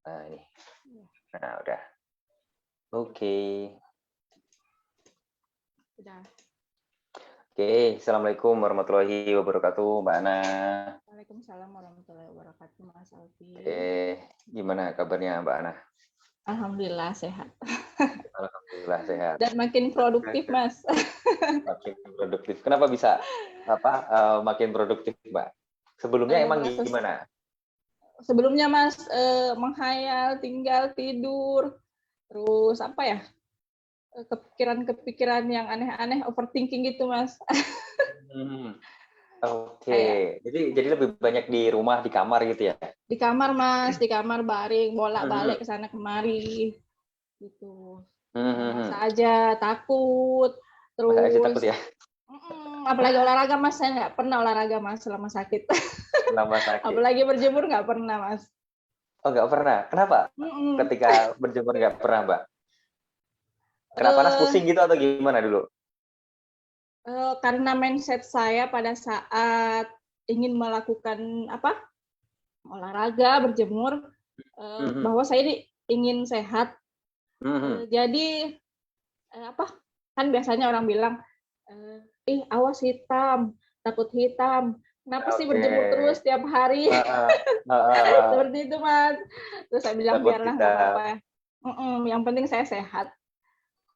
Nah, ini. Nah, udah. Oke. Udah. Oke, Assalamualaikum warahmatullahi wabarakatuh, Mbak Ana. Waalaikumsalam warahmatullahi wabarakatuh, Mas Alfi. Gimana kabarnya Mbak Ana? Alhamdulillah sehat. Alhamdulillah sehat. Dan makin produktif, Mas. Makin produktif. Kenapa bisa makin produktif, Mbak? Sebelumnya emang gimana? Sebelumnya, Mas, menghayal, tinggal tidur, terus apa ya? Kepikiran-kepikiran yang aneh-aneh, overthinking gitu, Mas. Oke. Jadi lebih banyak di rumah, di kamar gitu ya? Di kamar, Mas, di kamar baring, bolak-balik ke sana kemari. Gitu. Masa aja takut, terus masa aja takut ya? Apalagi olahraga, Mas, saya nggak pernah olahraga, Mas, selama sakit. Selama sakit. Apalagi berjemur nggak pernah, Mas. Oh, nggak pernah? Kenapa? Ketika berjemur nggak pernah, Mbak? Kenapa panas pusing gitu atau gimana dulu? Karena mindset saya pada saat ingin melakukan olahraga, berjemur, bahwa saya ini ingin sehat. Jadi kan biasanya orang bilang, awas hitam, takut hitam. Kenapa sih berjemur terus tiap hari? Seperti itu, Mas. Terus saya bilang, biarlah, nggak apa-apa. Yang penting saya sehat.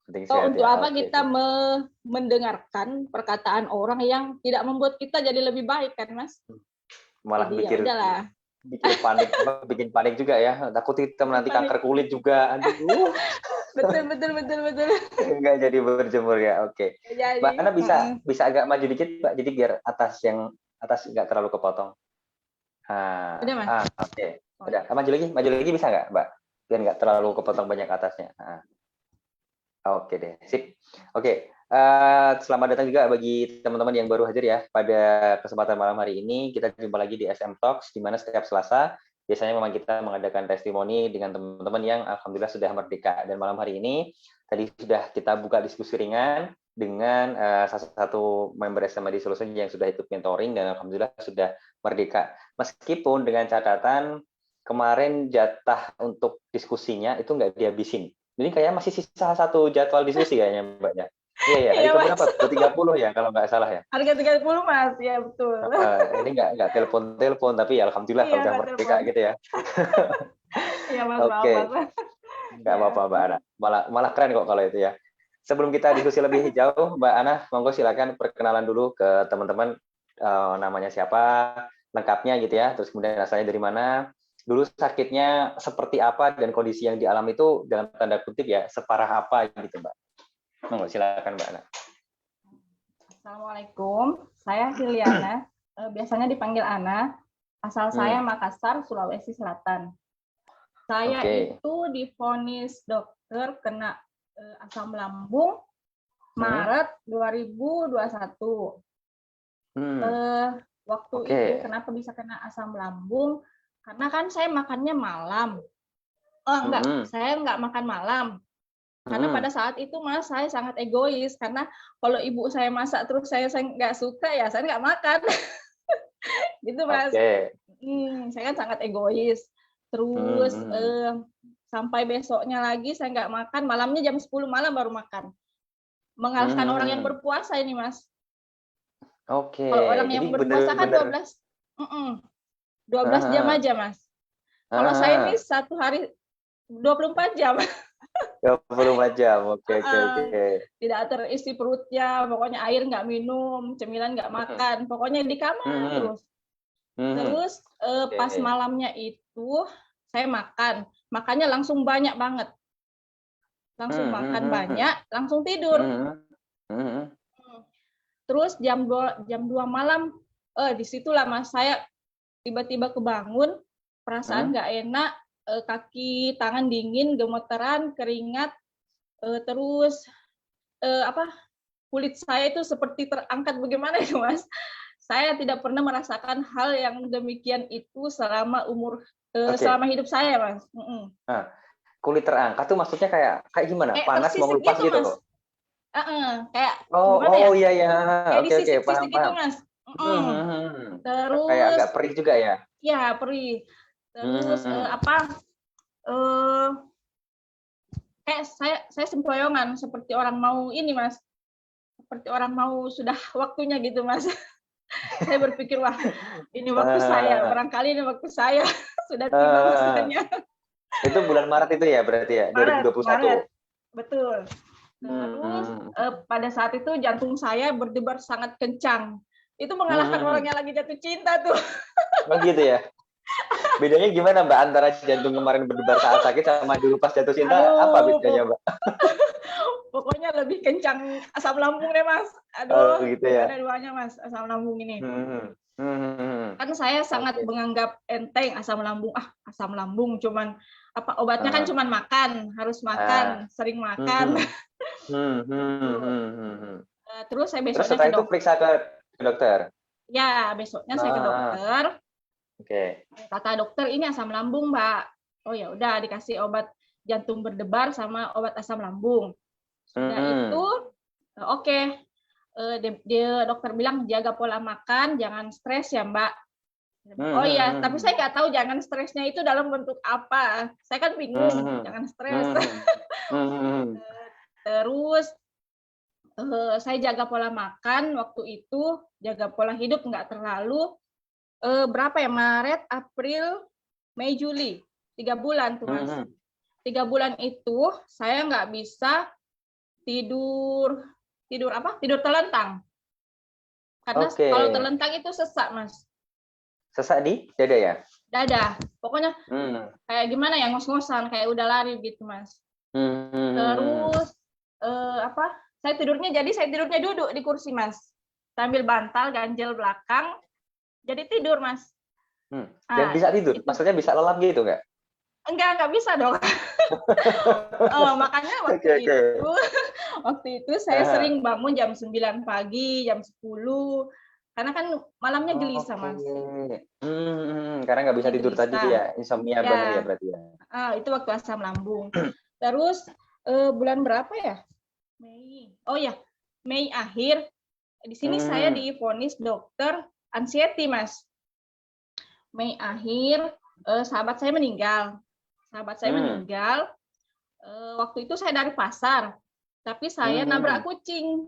Untuk apa kita mendengarkan perkataan orang yang tidak membuat kita jadi lebih baik, kan, Mas? Malah bikin panik juga ya. Takut hitam nanti kanker kulit juga. Aduh. Betul. Enggak jadi berjemur ya. Oke. Mbak Ana bisa agak maju dikit, Mbak. Jadi biar atas nggak terlalu kepotong. Udah, Mas. Oke. Udah. Maju lagi bisa nggak, Mbak? Biar nggak terlalu kepotong banyak atasnya. Oke deh, sip. Oke, selamat datang juga bagi teman-teman yang baru hadir ya pada kesempatan malam hari ini. Kita jumpa lagi di SM Talks, di mana setiap Selasa biasanya memang kita mengadakan testimoni dengan teman-teman yang alhamdulillah sudah merdeka. Dan malam hari ini tadi sudah kita buka diskusi ringan dengan salah satu member SMAD Solution yang sudah ikut mentoring dan alhamdulillah sudah merdeka. Meskipun dengan catatan kemarin jatah untuk diskusinya itu nggak dihabisin. Ini kayaknya masih sisa satu jadwal diskusi kayaknya, Mbaknya. Iya, hari keberapa? 30 ya, kalau nggak salah ya? Hari ke-30, Mas. Ya, betul. Ini nggak telepon, tapi ya alhamdulillah kalau udah merdeka gitu ya. Iya, Mas. Oke. Nggak apa-apa, Mbak Ana. Malah keren kok kalau itu ya. Sebelum kita diskusi lebih jauh, Mbak Ana, monggo silakan perkenalan dulu ke teman-teman, namanya siapa, lengkapnya gitu ya, terus kemudian asalnya dari mana, dulu sakitnya seperti apa dan kondisi yang dialami itu dalam tanda kutip ya separah apa gitu, Mbak. Monggo silakan, Mbak Ana. Assalamualaikum, saya Hiliana, biasanya dipanggil Ana. Asal saya Makassar, Sulawesi Selatan. Saya itu divonis dokter kena asam lambung Maret 2021. Waktu itu kenapa bisa kena asam lambung? Karena kan saya makannya malam. Saya nggak makan malam. Karena pada saat itu, Mas, saya sangat egois. Karena kalau ibu saya masak terus saya nggak suka, ya saya nggak makan. Gitu, Mas. Saya kan sangat egois. Terus sampai besoknya lagi saya nggak makan. Malamnya jam 10 malam baru makan. Mengalahkan orang yang berpuasa ini, Mas. Kalau orang yang berpuasa kan 12 jam aja, Mas. Kalau saya ini satu hari 24 jam. 24 jam, oke. Tidak terisi perutnya, pokoknya air nggak minum, cemilan nggak makan, pokoknya di kamar terus. Terus pas malamnya itu saya makannya langsung banyak banget. Langsung makan banyak, langsung tidur. Terus jam 2 malam, disitulah, Mas, saya tiba-tiba kebangun, perasaan nggak enak, kaki tangan dingin, gemeteran, keringat, terus kulit saya itu seperti terangkat, bagaimana itu, Mas? Saya tidak pernah merasakan hal yang demikian itu selama selama hidup saya, Mas. Kulit terangkat tuh maksudnya kayak gimana? Panas mau lepas gitu? Mas. Kayak gimana ya? Iya. Oke, paham. Itu, Mas. Terus kayak agak perih juga ya? Ya, perih. Terus eh, kayak saya sempoyongan seperti orang mau ini Mas, seperti orang mau sudah waktunya gitu Mas. Saya berpikir wah ini waktu saya, barangkali ini waktu saya sudah tiba masanya. Itu bulan Maret itu ya berarti ya, 2021. Maret. Betul. Terus pada saat itu jantung saya berdebar sangat kencang. Itu mengalahkan orang yang lagi jatuh cinta tuh. Oh gitu ya. Bedanya gimana Mbak antara jantung kemarin berdebar saat sakit sama dulu pas jatuh cinta? Apa bedanya Mbak? Pokoknya lebih kencang asam lambung deh Mas. Oh, gitu ya. Ada duanya Mas asam lambung ini. Kan saya sangat menganggap enteng asam lambung. Asam lambung cuman apa obatnya kan cuman makan, harus makan, sering makan. Terus saya besoknya setelah itu periksa ke dokter. Ya, besoknya saya ke dokter. Oke. Kata dokter ini asam lambung, Mbak. Oh ya udah dikasih obat jantung berdebar sama obat asam lambung. Sudah itu oke. Dia dokter bilang jaga pola makan, jangan stres ya, Mbak. Oh iya, tapi saya nggak tahu jangan stresnya itu dalam bentuk apa. Saya kan bingung, jangan stres. Terus saya jaga pola makan waktu itu, jaga pola hidup nggak terlalu. Berapa ya, Maret, April, Mei, Juli, 3 bulan tuh Mas. 3 bulan itu saya nggak bisa tidur telentang. Karena kalau telentang itu sesak Mas. Sesak di dada ya? Dada, pokoknya kayak gimana ya, ngos-ngosan, kayak udah lari gitu Mas. Terus saya tidurnya duduk di kursi Mas, sambil bantal ganjel belakang. Jadi tidur, Mas. Dan bisa tidur? Itu. Maksudnya bisa lelap gitu nggak? Enggak bisa dong. Makanya waktu itu saya sering bangun jam 9 pagi, jam 10. Karena kan malamnya gelisah, Mas. Karena nggak bisa tidur tadi ya, insomnia benar ya berarti ya. Itu waktu asam lambung. Terus bulan berapa ya? Mei. Oh ya, Mei akhir. Di sini saya divonis dokter anxiety, Mas. Mei akhir, sahabat saya meninggal. Waktu itu saya dari pasar, tapi saya nabrak kucing.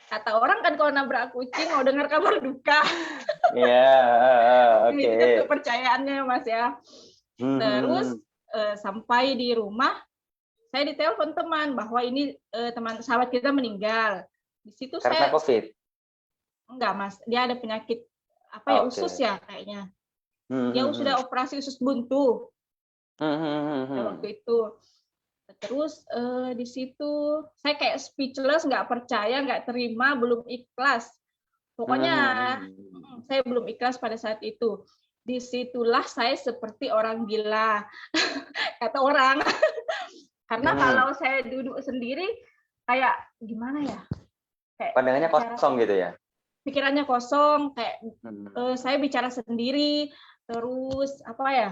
Kata orang kan kalau nabrak kucing mau dengar kabar duka. Iya, oke. Itu kepercayaannya, Mas ya. Terus sampai di rumah, saya ditelepon teman bahwa ini teman sahabat kita meninggal. Di situ karena COVID. Enggak, Mas. Dia ada penyakit usus ya kayaknya. Dia sudah operasi usus buntu. Waktu itu. Terus di situ saya kayak speechless, nggak percaya, nggak terima, belum ikhlas. Pokoknya saya belum ikhlas pada saat itu. Disitulah saya seperti orang gila, kata orang. Karena kalau saya duduk sendiri, kayak gimana ya? Kayak pandangannya kosong gitu ya? Pikirannya kosong, kayak saya bicara sendiri, terus apa ya?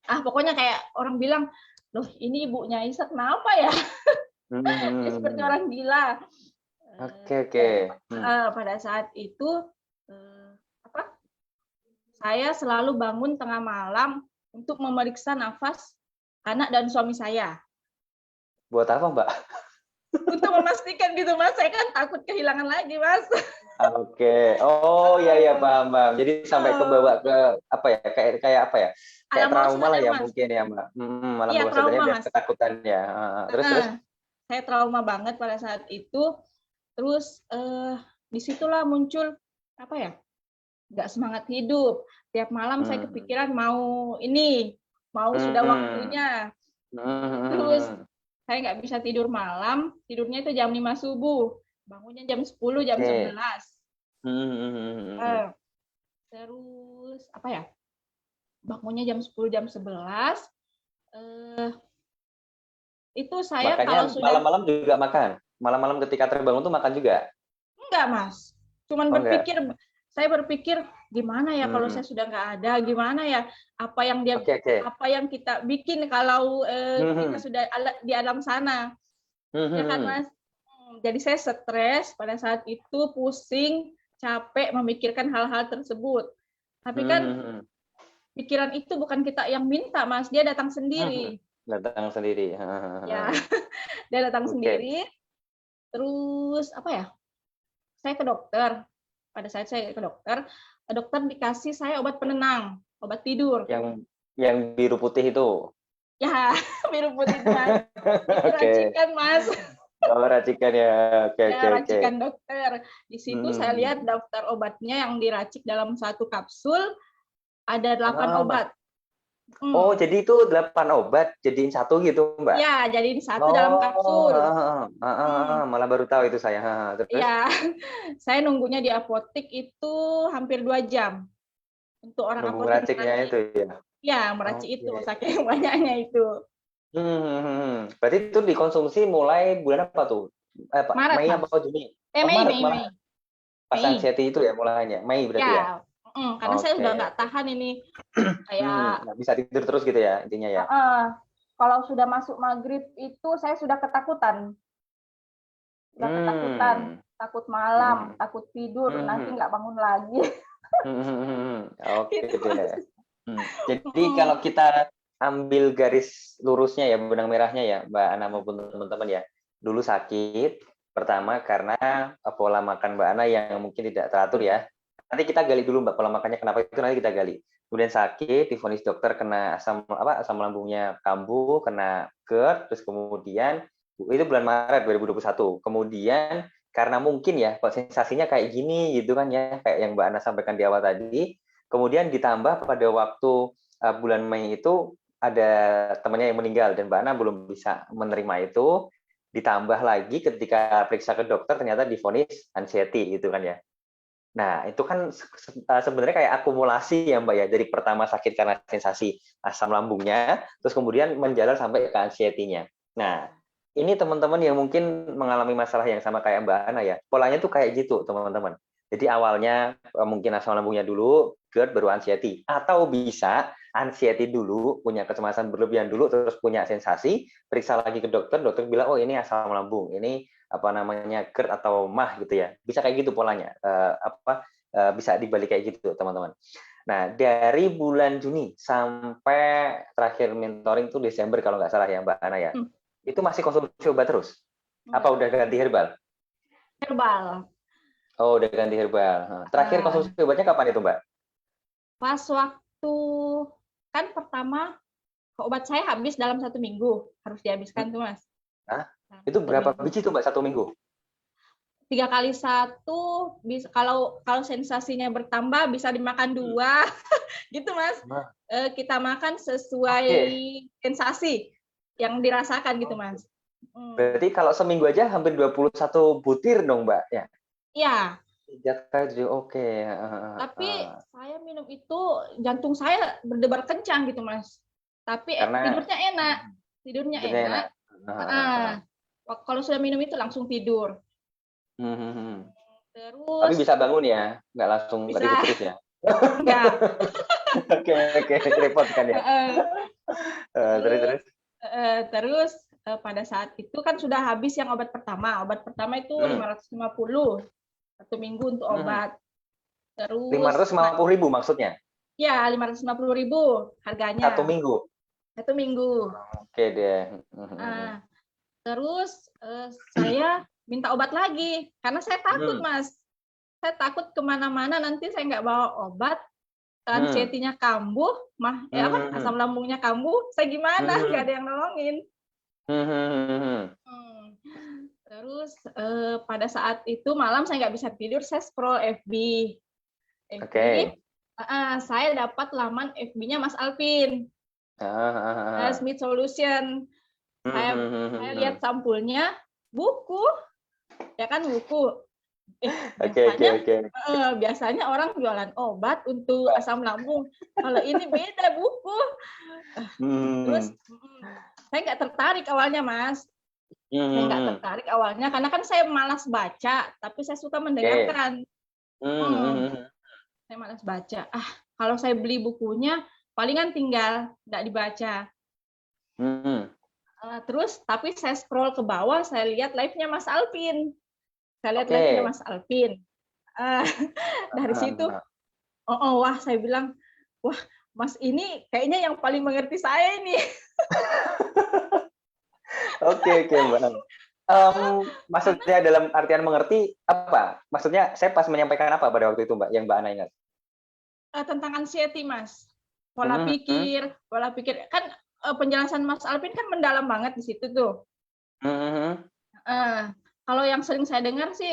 Pokoknya kayak orang bilang, loh ini ibunya Isa kenapa ya? Seperti orang gila. Oke. Pada saat itu, saya selalu bangun tengah malam untuk memeriksa nafas anak dan suami saya. Buat apa, Mbak? Untuk memastikan gitu, Mas. Saya kan takut kehilangan lagi, Mas. Oke. Oh iya paham. Jadi sampai kebawa ke apa ya? Kayak apa ya? Kayak trauma lah ya, Mas. Mungkin ya, Mbak. Malam bawah sadarnya biar ketakutan ya. Terus. Saya trauma banget pada saat itu. Terus disitulah muncul apa ya? Nggak semangat hidup. Tiap malam saya kepikiran mau sudah waktunya. Terus saya nggak bisa tidur malam, tidurnya itu jam 5 subuh, bangunnya jam 10, jam 11. Terus apa ya? Bangunnya jam 10, jam 11. Itu saya makanya kalau sudah malam-malam juga makan. Malam-malam ketika terbangun tuh makan juga? Enggak, Mas. Cuman saya berpikir gimana ya kalau saya sudah nggak ada, gimana ya apa yang kita bikin kalau kita sudah di alam sana, ya kan Mas. Jadi saya stres pada saat itu, pusing, capek memikirkan hal-hal tersebut. Tapi kan pikiran itu bukan kita yang minta, Mas. Dia datang sendiri. Datang sendiri. Ya, dia datang Oke. sendiri. Terus apa ya? Saya ke dokter. Pada saat saya ke dokter dikasih saya obat penenang, obat tidur. Yang biru putih itu. Ya, biru putih, Mas. Itu Oke. racikan, Mas. Oh, racikan ya. Oke. Racikan dokter. Di situ saya lihat daftar obatnya yang diracik dalam satu kapsul ada 8 obat. Oh, jadi itu 8 obat jadiin satu gitu, Mbak? Ya, jadiin satu dalam kapsul. Malah baru tahu itu saya. Terus? Ya, saya nunggunya di apotek itu hampir 2 jam. Untuk orang nunggu apotek meraciknya itu ya? Ya, meracik itu, saking banyaknya itu. Berarti itu dikonsumsi mulai bulan apa tuh? Maret, Mei Mas. apa Juni? Mei. Pas anxiety itu ya mulainya, Mei berarti ya? Karena saya udah nggak tahan ini. Kayak nggak bisa tidur terus gitu ya intinya ya? Kalau sudah masuk maghrib itu saya sudah ketakutan. Takut malam, takut tidur, nanti nggak bangun lagi. Oke deh. Jadi kalau kita ambil garis lurusnya ya, benang merahnya ya, Mbak Ana maupun teman-teman ya. Dulu sakit, pertama karena pola makan Mbak Ana yang mungkin tidak teratur ya. Nanti kita gali dulu Mbak pola makannya kenapa itu nanti kita gali. Kemudian sakit, divonis dokter kena asam lambungnya kambuh, kena GERD, terus kemudian itu bulan Maret 2021. Kemudian karena mungkin ya kok sensasinya kayak gini gitu kan ya, kayak yang Mbak Ana sampaikan di awal tadi. Kemudian ditambah pada waktu bulan Mei itu ada temannya yang meninggal dan Mbak Ana belum bisa menerima itu. Ditambah lagi ketika periksa ke dokter ternyata divonis anxiety gitu kan ya. Nah, itu kan sebenarnya kayak akumulasi ya Mbak ya, dari pertama sakit karena sensasi asam lambungnya, terus kemudian menjalar sampai ke anxiety-nya. Nah, ini teman-teman yang mungkin mengalami masalah yang sama kayak Mbak Ana ya, polanya tuh kayak gitu teman-teman. Jadi awalnya mungkin asam lambungnya dulu, GERD baru anxiety. Atau bisa anxiety dulu, punya kecemasan berlebihan dulu, terus punya sensasi, periksa lagi ke dokter, dokter bilang, oh ini asam lambung, ini apa namanya GERD atau MAH gitu ya, bisa kayak gitu polanya, bisa dibalik kayak gitu teman-teman. Nah dari bulan Juni sampai terakhir mentoring itu Desember kalau nggak salah ya Mbak Ana ya, itu masih konsumsi obat terus? Apa udah ganti herbal? Herbal. Oh udah ganti herbal. Terakhir konsumsi obatnya kapan itu Mbak? Pas waktu kan pertama obat saya habis dalam 1 minggu, harus dihabiskan tuh Mas. Itu berapa biji tuh Mbak 1 minggu? 3 kali 1, bisa kalau sensasinya bertambah bisa dimakan 2 gitu Mas. Kita makan sesuai sensasi yang dirasakan gitu Mas. Berarti kalau seminggu aja hampir 21 butir dong Mbak ya? Iya. Oke. Tapi saya minum itu jantung saya berdebar kencang gitu Mas. Tapi tidurnya enak. Kalau sudah minum itu langsung tidur. Terus. Tapi bisa bangun ya, nggak langsung nggak tidur terus ya? Enggak. Oke, repot kan ya. Terus pada saat itu kan sudah habis yang obat pertama. Obat pertama itu 550 1 minggu untuk obat. Terus 550.000 maksudnya? Ya, 550.000 harganya. 1 minggu. 1 minggu. Oke deh. Terus saya minta obat lagi karena saya takut Mas. Saya takut kemana-mana nanti saya nggak bawa obat, anxiety-nya kambuh, asam lambungnya kambuh, saya gimana? Nggak ada yang nolongin. Terus pada saat itu malam saya nggak bisa tidur, saya scroll FB. Saya dapat laman FB-nya Mas Alvin. Smith Solution. Saya lihat sampulnya buku, ya kan buku. Biasanya orang jualan obat untuk asam lambung. Kalau ini beda buku. Terus saya nggak tertarik awalnya Mas. Saya nggak tertarik awalnya karena kan saya malas baca, tapi saya suka mendengarkan. Saya malas baca. Kalau saya beli bukunya, palingan tinggal nggak dibaca. Terus tapi saya scroll ke bawah, saya lihat live-nya Mas Alvin. Live-nya Mas Alvin. Dari situ, wah saya bilang, wah Mas ini kayaknya yang paling mengerti saya ini. Oke, Mbak. Maksudnya dalam artian mengerti apa? Maksudnya saya pas menyampaikan apa pada waktu itu, Mbak, yang Mbak Ana ingat? Tentang anxiety, Mas. Pola pikir kan penjelasan Mas Alvin kan mendalam banget di situ tuh. Kalau yang sering saya dengar sih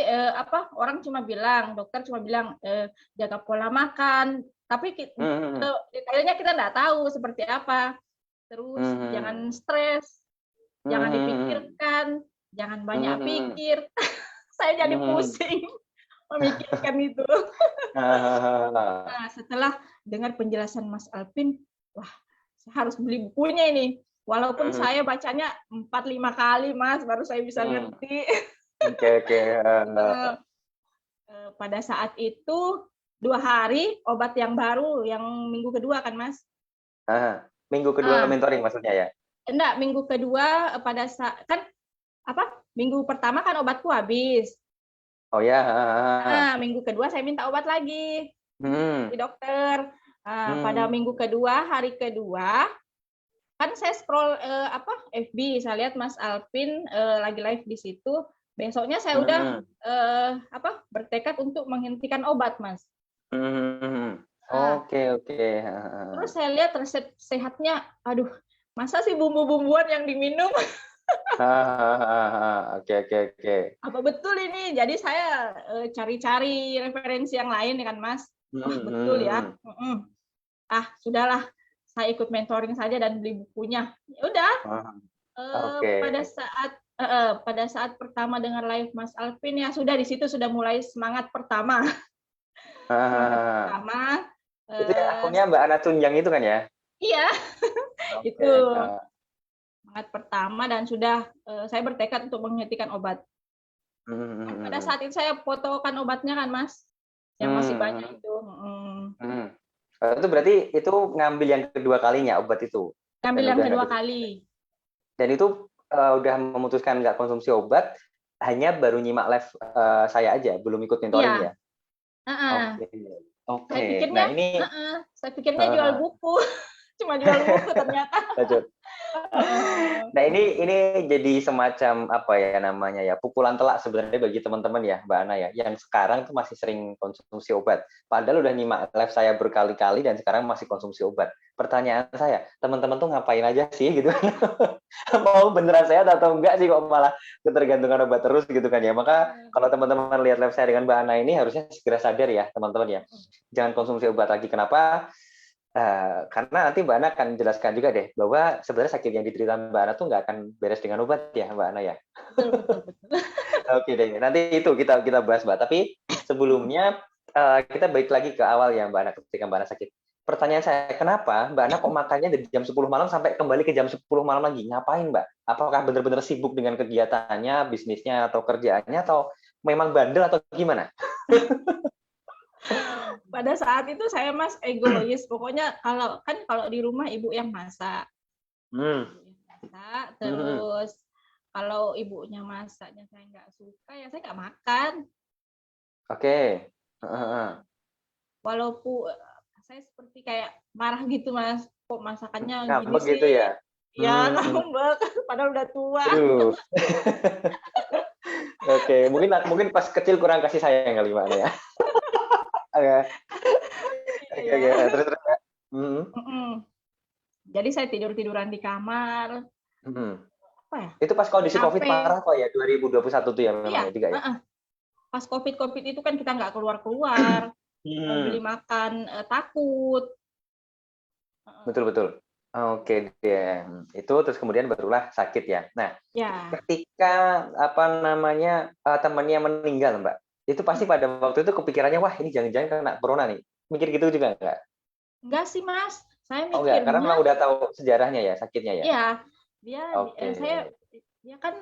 orang cuma bilang, dokter cuma bilang jaga pola makan, tapi detailnya kita nggak tahu seperti apa. Terus jangan stres, jangan dipikirkan, jangan banyak pikir. Saya jadi pusing memikirkan itu. Nah, setelah dengar penjelasan Mas Alvin, wah, saya harus beli bukunya ini. Walaupun saya bacanya 4-5 kali, Mas, baru saya bisa ngerti. Oke. Pada saat itu 2 hari obat yang baru, yang minggu kedua kan, Mas? Minggu kedua mentoring maksudnya ya? Enggak, minggu kedua pada saat kan minggu pertama kan obatku habis. Oh ya. Minggu kedua saya minta obat lagi di dokter. Pada minggu kedua, hari kedua, kan saya scroll FB, saya lihat Mas Alvin lagi live di situ. Besoknya saya udah bertekad untuk menghentikan obat, Mas. Oke. Terus saya lihat resep sehatnya, aduh, masa sih bumbu-bumbuan yang diminum? Oke. Apa betul ini? Jadi saya cari-cari referensi yang lain kan, Mas. Betul ya. Sudahlah, saya ikut mentoring saja dan beli bukunya. Ya udah. Pada saat pertama dengar live Mas Alvin ya sudah di situ sudah mulai semangat pertama. Itu akunnya Mbak Ana Tunjang itu kan ya? Iya. Itu semangat pertama dan sudah saya bertekad untuk menghentikan obat. Pada saat itu saya fotokan obatnya kan, Mas, yang masih banyak itu. Itu berarti itu ngambil yang kedua kalinya obat itu? Ngambil yang kedua kali. Dan itu udah memutuskan nggak konsumsi obat, hanya baru nyimak live saya aja, belum ikut mentoring ya? Oke. Saya pikirnya jual buku. Cuma jual buku ternyata. Nah ini jadi semacam apa ya namanya ya, pukulan telak sebenarnya bagi teman-teman ya Mbak Ana ya, yang sekarang tuh masih sering konsumsi obat. Padahal udah nyimak live saya berkali-kali dan sekarang masih konsumsi obat. Pertanyaan saya, teman-teman tuh ngapain aja sih gitu? Mau beneran sehat atau enggak sih kok malah ketergantungan obat terus gitu kan ya? Maka kalau teman-teman lihat live saya dengan Mbak Ana ini harusnya segera sadar ya teman-teman ya, jangan konsumsi obat lagi. Kenapa? Karena nanti Mbak Ana akan jelaskan juga deh bahwa sebenarnya sakit yang diderita Mbak Ana tuh nggak akan beres dengan obat ya Mbak Ana ya. Oke deh, nanti itu kita bahas Mbak. Tapi sebelumnya kita balik lagi ke awal ya Mbak Ana, ketika Mbak Ana sakit. Pertanyaan saya, kenapa Mbak Ana kok makannya dari jam 10 malam sampai kembali ke jam 10 malam lagi? Ngapain Mbak? Apakah benar-benar sibuk dengan kegiatannya, bisnisnya atau kerjaannya, atau memang bandel atau gimana? Pada saat itu saya Mas egois. Pokoknya kalau di rumah ibu yang masak. Terus kalau ibunya masaknya saya nggak suka ya saya nggak makan. Oke. Walaupun saya seperti kayak marah gitu Mas. Kok masakannya gini sih? Gitu ya? Ya ngambek. Padahal udah tua. Oke, mungkin pas kecil kurang kasih sayang kali Mbak Ana ya. Terus. Jadi saya tiduran di kamar. Apa ya? Itu pas kondisi COVID parah kok ya, 2021 tuh ya memang juga ya. Pas COVID itu kan kita nggak keluar. Mau beli makan takut. Betul. Oke deh. Itu terus kemudian barulah sakit ya. Nah, ketika temannya meninggal Mbak, itu pasti pada waktu itu kepikirannya, wah ini jangan-jangan kena corona nih. Mikir gitu juga enggak? Enggak sih Mas, saya mikirnya. Enggak, karena memang udah tahu sejarahnya ya, sakitnya ya. Iya, dia kan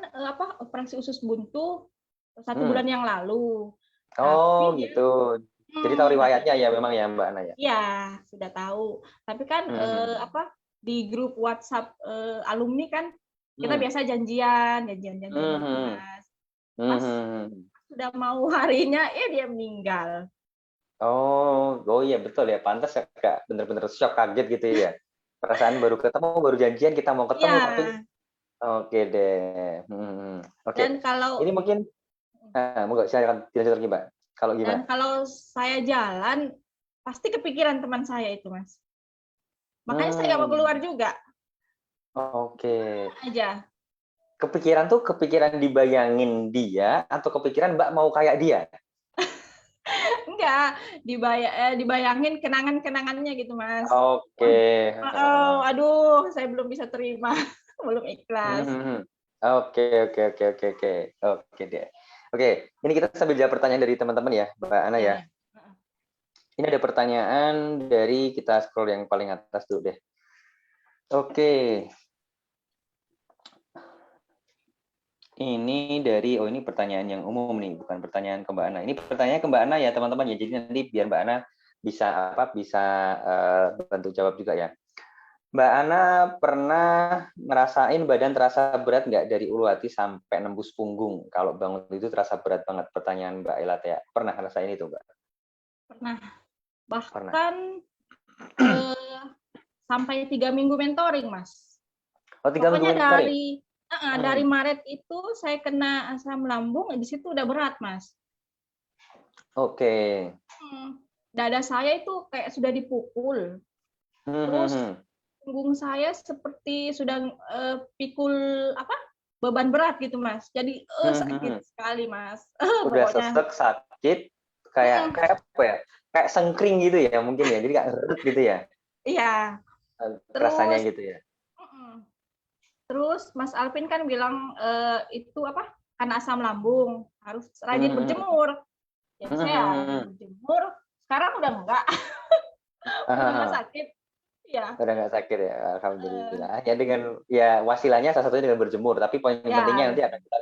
operasi usus buntu 1 bulan yang lalu. Gitu. Jadi tahu riwayatnya ya memang ya Mbak Ana ya. Iya, sudah tahu. Tapi kan di grup WhatsApp alumni kan kita biasa janjian Mas. Sudah mau harinya dia meninggal. Oh iya betul ya. Pantas agak bener-bener shock, kaget gitu ya. Perasaan baru ketemu, baru janjian kita mau ketemu, tapi Iya. oke deh. Oke. Dan kalau Ini mungkin, monggo silakan dilanjut lagi, Mbak. Kalau dan gimana? kalau saya jalan pasti kepikiran teman saya itu, Mas. Makanya saya nggak mau keluar Hmm, juga. oke. Aja. Kepikiran tuh kepikiran dibayangin dia atau kepikiran Mbak mau kayak dia? Enggak, dibayangin kenangan-kenangannya gitu, Mas. Oke. Oh, aduh, saya belum bisa terima, belum ikhlas. Oke, oke, oke, oke, oke. Oke deh. Oke, ini kita sambil jawab pertanyaan dari teman-teman ya, Mbak Ana Ya, ya. ya. Ini ada pertanyaan dari kita scroll yang paling atas dulu deh. Oke, ini dari, ini pertanyaan yang umum nih, bukan pertanyaan ke Mbak Ana. Ini pertanyaan ke Mbak Ana ya teman-teman ya. Jadi nanti biar Mbak Ana bisa bantu jawab juga ya. Mbak Ana pernah ngerasain badan terasa berat nggak dari ulu hati sampai nembus punggung? Kalau bangun itu terasa berat banget. Pertanyaan Mbak Elatea. Pernah ngerasain itu, Mbak? Pernah. Pernah. Bahkan sampai 3 minggu mentoring, Mas. Oh, 3 minggu Pokoknya mentoring? dari Maret itu saya kena asam lambung, di situ udah berat, Mas. Oke. Dada saya itu kayak sudah dipukul. Terus punggung saya seperti sudah pikul apa? Beban berat gitu, Mas. Jadi sakit sekali, Mas. Udah Pokoknya. sesek, sakit, kayak apa ya? Kayak sengkring gitu ya mungkin ya. Jadi kayak gitu ya. Iya. Rasanya Terus gitu ya. terus Mas Alvin kan bilang itu apa? Karena asam lambung, harus rajin berjemur. Ya saya rajin berjemur. Sekarang udah enggak. Udah enggak sakit. Ya. Udah nggak sakit ya, alhamdulillah. Ya dengan ya wasilahnya salah satunya dengan berjemur. Tapi poin pentingnya Ya, nanti akan kita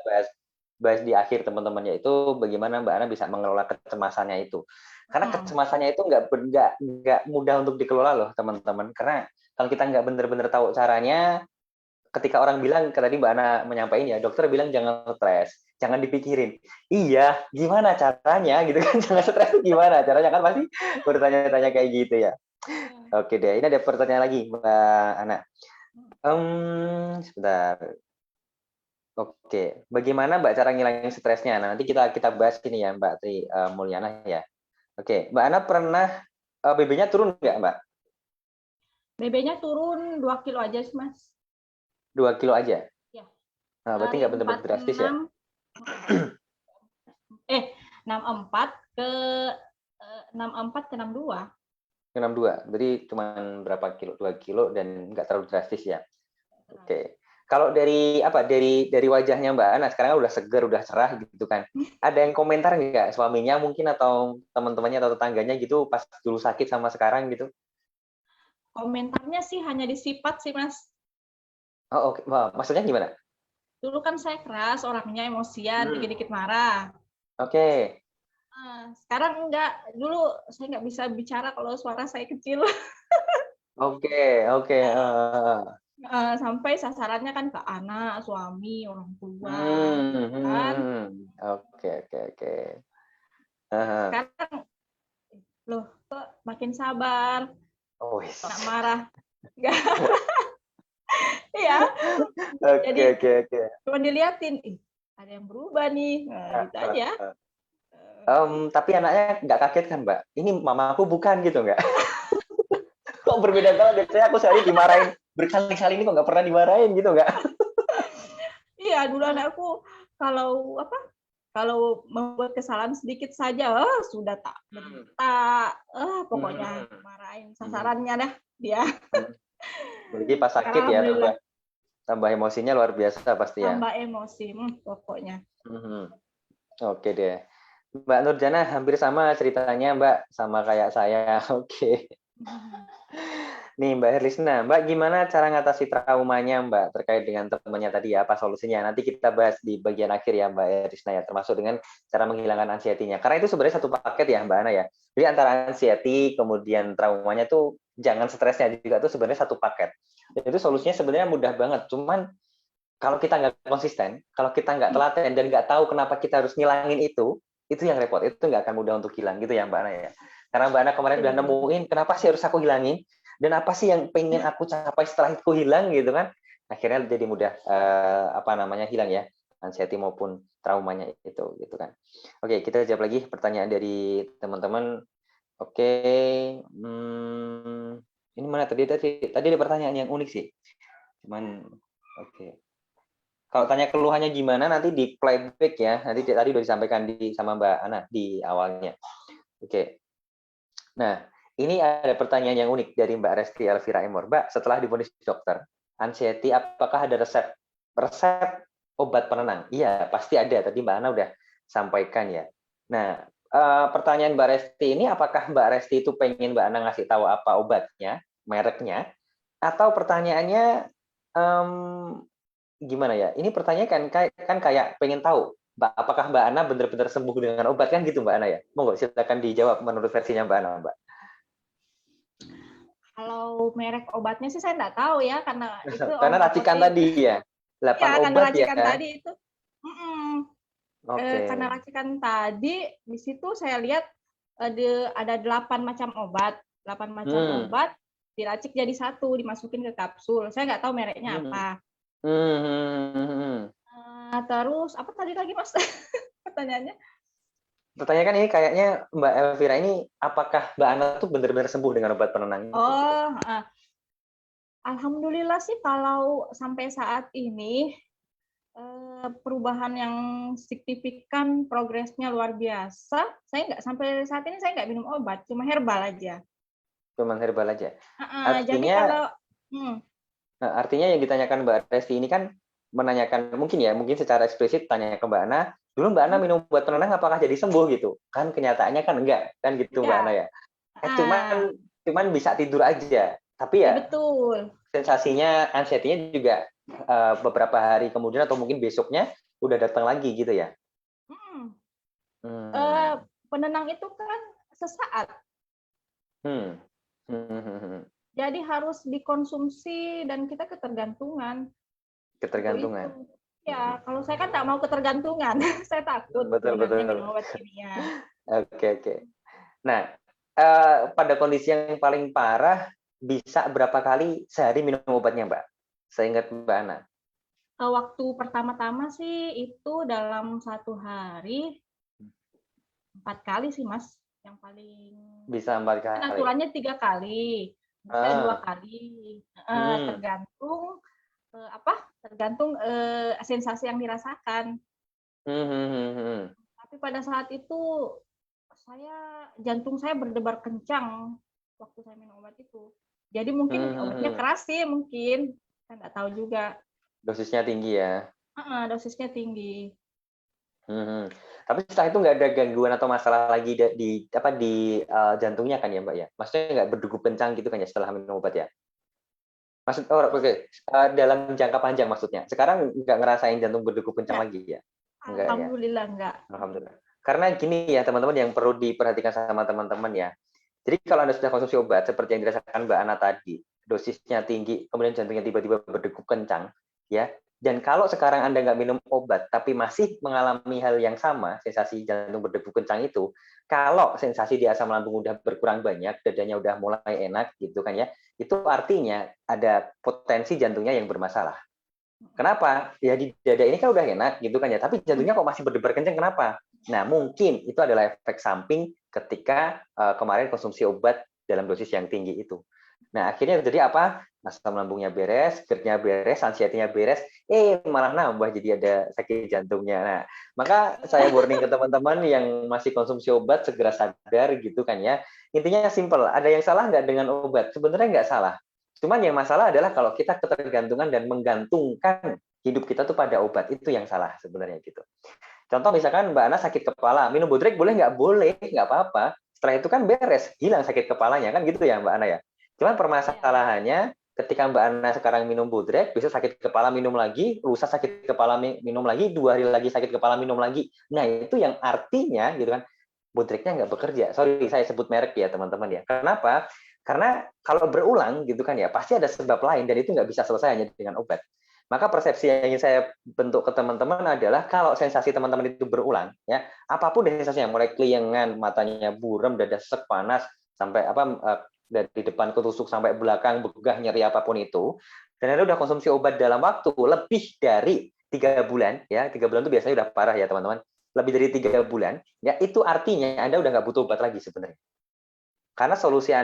bahas di akhir teman-teman, yaitu bagaimana Mbak Ana bisa mengelola kecemasannya itu. Karena kecemasannya itu nggak mudah untuk dikelola loh teman-teman. Karena kalau kita nggak benar-benar tahu caranya, ketika orang bilang, tadi Mbak Ana menyampaikan ya, dokter bilang jangan stres, jangan dipikirin. Iya, gimana caranya gitu kan? Jangan stres itu gimana caranya, kan pasti bertanya-tanya kayak gitu ya. Oke deh, ini ada pertanyaan lagi Mbak Ana. Sebentar. Oke, bagaimana Mbak cara ngilangin stresnya? Nah, nanti kita bahas ini ya Mbak Tri Mulyana ya. Oke, Mbak Ana pernah BB-nya turun nggak Mbak? BB-nya turun 2 kilo aja sih, Mas. 2 kilo aja? Ya. Nah, berarti Dari nggak benar-benar drastis ya? 64 ke 64 ke 62. 62, berarti cuma berapa kilo? 2 kilo dan nggak terlalu drastis ya? Oke. Kalau dari wajahnya Mbak Ana sekarang udah seger, udah cerah gitu kan. Ada yang komentar nggak suaminya mungkin atau teman-temannya atau tetangganya gitu pas dulu sakit sama sekarang gitu? Komentarnya sih hanya disipat sih, Mas. Oh, oke. Wah, maksudnya gimana? Dulu kan saya keras, orangnya emosian, dikit-dikit marah. Oke. Sekarang enggak. Dulu saya nggak bisa bicara kalau suara saya kecil. Oke, oke. Sampai sasarannya kan ke anak, suami, orang tua, kan. Oke, oke, oke. Sekarang loh kok makin sabar, Oh, nggak marah, nggak. Iya. Jadi oke, oke, oke. cuma diliatin, ada yang berubah nih, gitu aja. Tapi anaknya nggak kaget kan, Mbak? Ini mama aku bukan gitu nggak? Kok berbeda banget? Biasanya aku sehari dimarahin berkali-kali, ini kok nggak pernah dimarahin gitu nggak? Iya, dulu anakku kalau kalau membuat kesalahan sedikit saja, sudah tak bentak, pokoknya marahin sasarannya dah dia. Jadi pas sakit ya tambah emosinya luar biasa pasti ya. Tambah emosi, pokoknya. Oke deh. Mbak Nurjana hampir sama ceritanya Mbak, sama kayak saya. Oke. Nih Mbak Herlisna, Mbak gimana cara ngatasi traumanya Mbak terkait dengan temannya tadi ya, apa solusinya? Nanti kita bahas di bagian akhir ya Mbak Herlisna ya, termasuk dengan cara menghilangkan anxiety-nya. Karena itu sebenarnya satu paket ya Mbak Ana ya. Jadi antara anxiety kemudian traumanya tuh jangan stresnya juga tuh sebenarnya satu paket. Itu solusinya sebenarnya mudah banget. Cuman kalau kita nggak konsisten, kalau kita nggak telaten dan nggak tahu kenapa kita harus ngilangin itu yang repot. Itu nggak akan mudah untuk hilang gitu ya Mbak Ana ya. Karena Mbak Ana kemarin udah nemuin kenapa sih harus aku hilangin dan apa sih yang pengen aku capai setelah itu hilang gitu kan. Akhirnya jadi mudah hilang ya anxiety maupun traumanya itu gitu kan. Oke, kita jawab lagi pertanyaan dari teman-teman. Oke, ini mana tadi ada pertanyaan yang unik sih. Cuman oke. Kalau tanya keluhannya gimana nanti di playback ya. Nanti tadi udah disampaikan sama Mbak Ana di awalnya. Oke. Nah, ini ada pertanyaan yang unik dari Mbak Resti Elvira Emor. Mbak, setelah divonis dokter, anxiety apakah ada resep obat penenang? Iya, pasti ada. Tadi Mbak Ana udah sampaikan ya. Nah, pertanyaan Mbak Resti ini, apakah Mbak Resti itu pengen Mbak Ana ngasih tahu apa obatnya, mereknya, atau pertanyaannya gimana ya? Ini pertanyaan kan kayak pengen tahu, apakah Mbak Ana benar-benar sembuh dengan obat kan gitu Mbak Ana ya? Monggo silakan dijawab menurut versinya Mbak Ana, Mbak. Kalau merek obatnya sih saya nggak tahu ya, karena itu karena racikan tadi ya, 8 ya, obat racikan ya. tadi itu. Karena racikan tadi di situ saya lihat ada 8 macam obat, 8 macam obat diracik jadi satu, dimasukin ke kapsul. Saya nggak tahu mereknya apa. Terus apa tadi lagi Mas pertanyaannya? Pertanyaan kan ini kayaknya Mbak Elvira ini apakah Mbak Ana tuh benar-benar sembuh dengan obat penenang? Oh, alhamdulillah sih kalau sampai saat ini perubahan yang signifikan, progresnya luar biasa. Saya nggak sampai saat ini saya nggak minum obat, cuma herbal aja. Cuma herbal aja. Jadi kalau artinya yang ditanyakan Mbak Resti ini kan menanyakan mungkin secara eksplisit tanya ke Mbak Ana, dulu Mbak Ana minum obat penenang apakah jadi sembuh gitu? Kan kenyataannya kan enggak, kan gitu Mbak Ana ya. Cuman bisa tidur aja. Tapi ya betul. Sensasinya anxiety-nya juga beberapa hari kemudian atau mungkin besoknya udah datang lagi gitu ya. Penenang itu kan sesaat. Jadi harus dikonsumsi dan kita ketergantungan. Ketergantungan. Ya, kalau saya kan nggak mau ketergantungan, saya takut. Betul. Minum obat kimia. Oke. Nah, pada kondisi yang paling parah bisa berapa kali sehari minum obatnya, Mbak? Seingat Mbak Ana. Waktu pertama-tama sih itu dalam 1 hari 4 kali sih, Mas. Yang paling bisa 4 kali. Aturannya 3 kali, 2 kali. Tergantung sensasi yang dirasakan. Tapi pada saat itu jantung saya berdebar kencang waktu saya minum obat itu. Jadi mungkin obatnya keras sih mungkin, saya nggak tahu juga. Dosisnya tinggi ya? Dosisnya tinggi. Tapi setelah itu nggak ada gangguan atau masalah lagi di jantungnya kan ya Mbak ya? Maksudnya nggak berdegup kencang gitu kan ya setelah minum obat ya? Dalam jangka panjang maksudnya. Sekarang nggak ngerasain jantung berdegup kencang lagi ya? Enggak, alhamdulillah ya? Enggak. Alhamdulillah. Karena gini ya teman-teman yang perlu diperhatikan sama teman-teman ya. Jadi kalau Anda sudah konsumsi obat seperti yang dirasakan Mbak Ana tadi, dosisnya tinggi, kemudian jantungnya tiba-tiba berdegup kencang, ya. Dan kalau sekarang Anda nggak minum obat, tapi masih mengalami hal yang sama, sensasi jantung berdegup kencang itu, kalau sensasi di asam lambung udah berkurang banyak, dadanya udah mulai enak gitu kan ya, itu artinya ada potensi jantungnya yang bermasalah. Kenapa? Ya di dada ini kan udah enak gitu kan ya, tapi jantungnya kok masih berdebar kencang, kenapa? Nah, mungkin itu adalah efek samping ketika kemarin konsumsi obat dalam dosis yang tinggi itu. Nah, akhirnya jadi apa? Asam lambungnya beres, GERD-nya beres, anxiety-nya beres, malah nambah jadi ada sakit jantungnya. Nah, maka saya warning ke teman-teman yang masih konsumsi obat, segera sadar gitu kan ya. Intinya simple, ada yang salah nggak dengan obat? Sebenarnya nggak salah. Cuman yang masalah adalah kalau kita ketergantungan dan menggantungkan hidup kita tuh pada obat, itu yang salah sebenarnya gitu. Contoh misalkan Mbak Ana sakit kepala, minum Bodrek boleh, nggak apa-apa. Setelah itu kan beres, hilang sakit kepalanya, kan gitu ya Mbak Ana ya. Cuman permasalahannya ketika Mbak Ana sekarang minum Bodrek, bisa sakit kepala minum lagi, lusa sakit kepala minum lagi, 2 hari lagi sakit kepala minum lagi. Nah itu yang artinya gitu kan, Bodreknya nggak bekerja. Sorry, saya sebut merek ya teman-teman ya. Kenapa? Karena kalau berulang gitu kan ya, pasti ada sebab lain dan itu nggak bisa selesai hanya dengan obat. Maka persepsi yang ingin saya bentuk ke teman-teman adalah kalau sensasi teman-teman itu berulang, ya apapun sensasinya, mulai keliengan, matanya buram, dada sek, panas, sampai dari depan ketusuk sampai belakang, begah, nyeri apapun itu, dan Anda udah konsumsi obat dalam waktu lebih dari 3 bulan, ya 3 bulan itu biasanya udah parah ya teman-teman, lebih dari 3 bulan, ya itu artinya Anda udah nggak butuh obat lagi sebenarnya. Karena solusi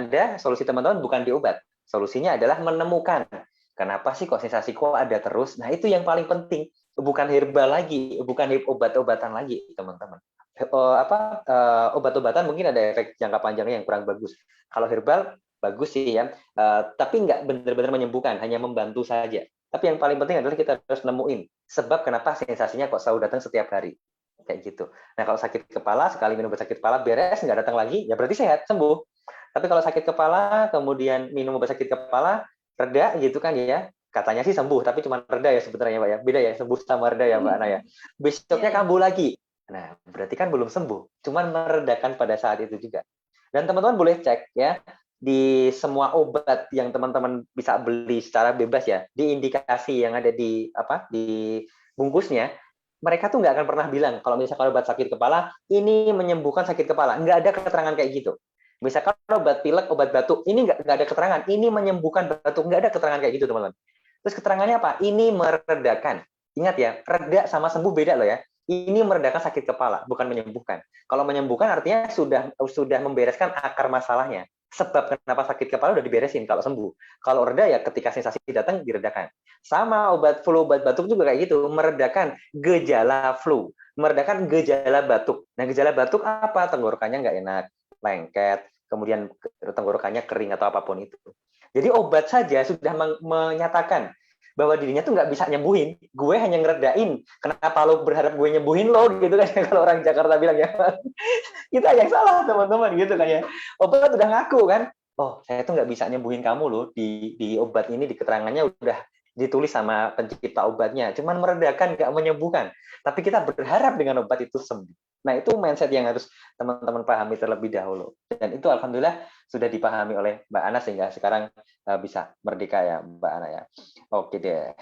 teman-teman bukan di obat, solusinya adalah menemukan kenapa sih kok sensasi kok ada terus? Nah, itu yang paling penting. Bukan herbal lagi, bukan obat-obatan lagi, teman-teman. Obat-obatan mungkin ada efek jangka panjangnya yang kurang bagus. Kalau herbal, bagus sih ya. Tapi nggak benar-benar menyembuhkan, hanya membantu saja. Tapi yang paling penting adalah kita harus nemuin sebab kenapa sensasinya kok selalu datang setiap hari. Kayak gitu. Nah, kalau sakit kepala, sekali minum obat sakit kepala, beres, nggak datang lagi, ya berarti sehat, sembuh. Tapi kalau sakit kepala, kemudian minum obat sakit kepala, reda gitu kan ya, katanya sih sembuh, tapi cuma reda ya sebenarnya Mbak ya, beda ya, sembuh sama reda ya Mbak Ana ya. Besoknya kambuh lagi. Nah, berarti kan belum sembuh, cuma meredakan pada saat itu juga. Dan teman-teman boleh cek ya, di semua obat yang teman-teman bisa beli secara bebas ya, di indikasi yang ada di bungkusnya, mereka tuh nggak akan pernah bilang kalau misalkan obat sakit kepala ini menyembuhkan sakit kepala, nggak ada keterangan kayak gitu. Misalkan obat pilek, obat batuk, ini nggak ada keterangan, ini menyembuhkan batuk, nggak ada keterangan kayak gitu teman-teman. Terus keterangannya apa? Ini meredakan. Ingat ya, reda sama sembuh beda loh ya. Ini meredakan sakit kepala, bukan menyembuhkan. Kalau menyembuhkan artinya sudah membereskan akar masalahnya. Sebab kenapa sakit kepala udah diberesin kalau sembuh. Kalau reda ya ketika sensasi datang diredakan. Sama obat flu, obat batuk juga kayak gitu, meredakan gejala flu, meredakan gejala batuk. Nah, gejala batuk apa? Tenggorokannya nggak enak, lengket, kemudian tenggorokannya kering atau apapun itu. Jadi obat saja sudah menyatakan bahwa dirinya tuh nggak bisa nyembuhin. Gue hanya ngeredain. Kenapa lo berharap gue nyembuhin lo gitu kan? Kalau orang Jakarta bilang ya, kita yang salah teman-teman gitu kan ya. Obat udah ngaku kan, oh saya tuh nggak bisa nyembuhin kamu loh, di obat ini di keterangannya udah ditulis sama pencipta obatnya, cuman meredakan nggak menyembuhkan. Tapi kita berharap dengan obat itu sembuh. Nah, itu mindset yang harus teman-teman pahami terlebih dahulu. Dan itu alhamdulillah sudah dipahami oleh Mbak Ana sehingga sekarang bisa merdeka ya Mbak Ana ya. Oke deh.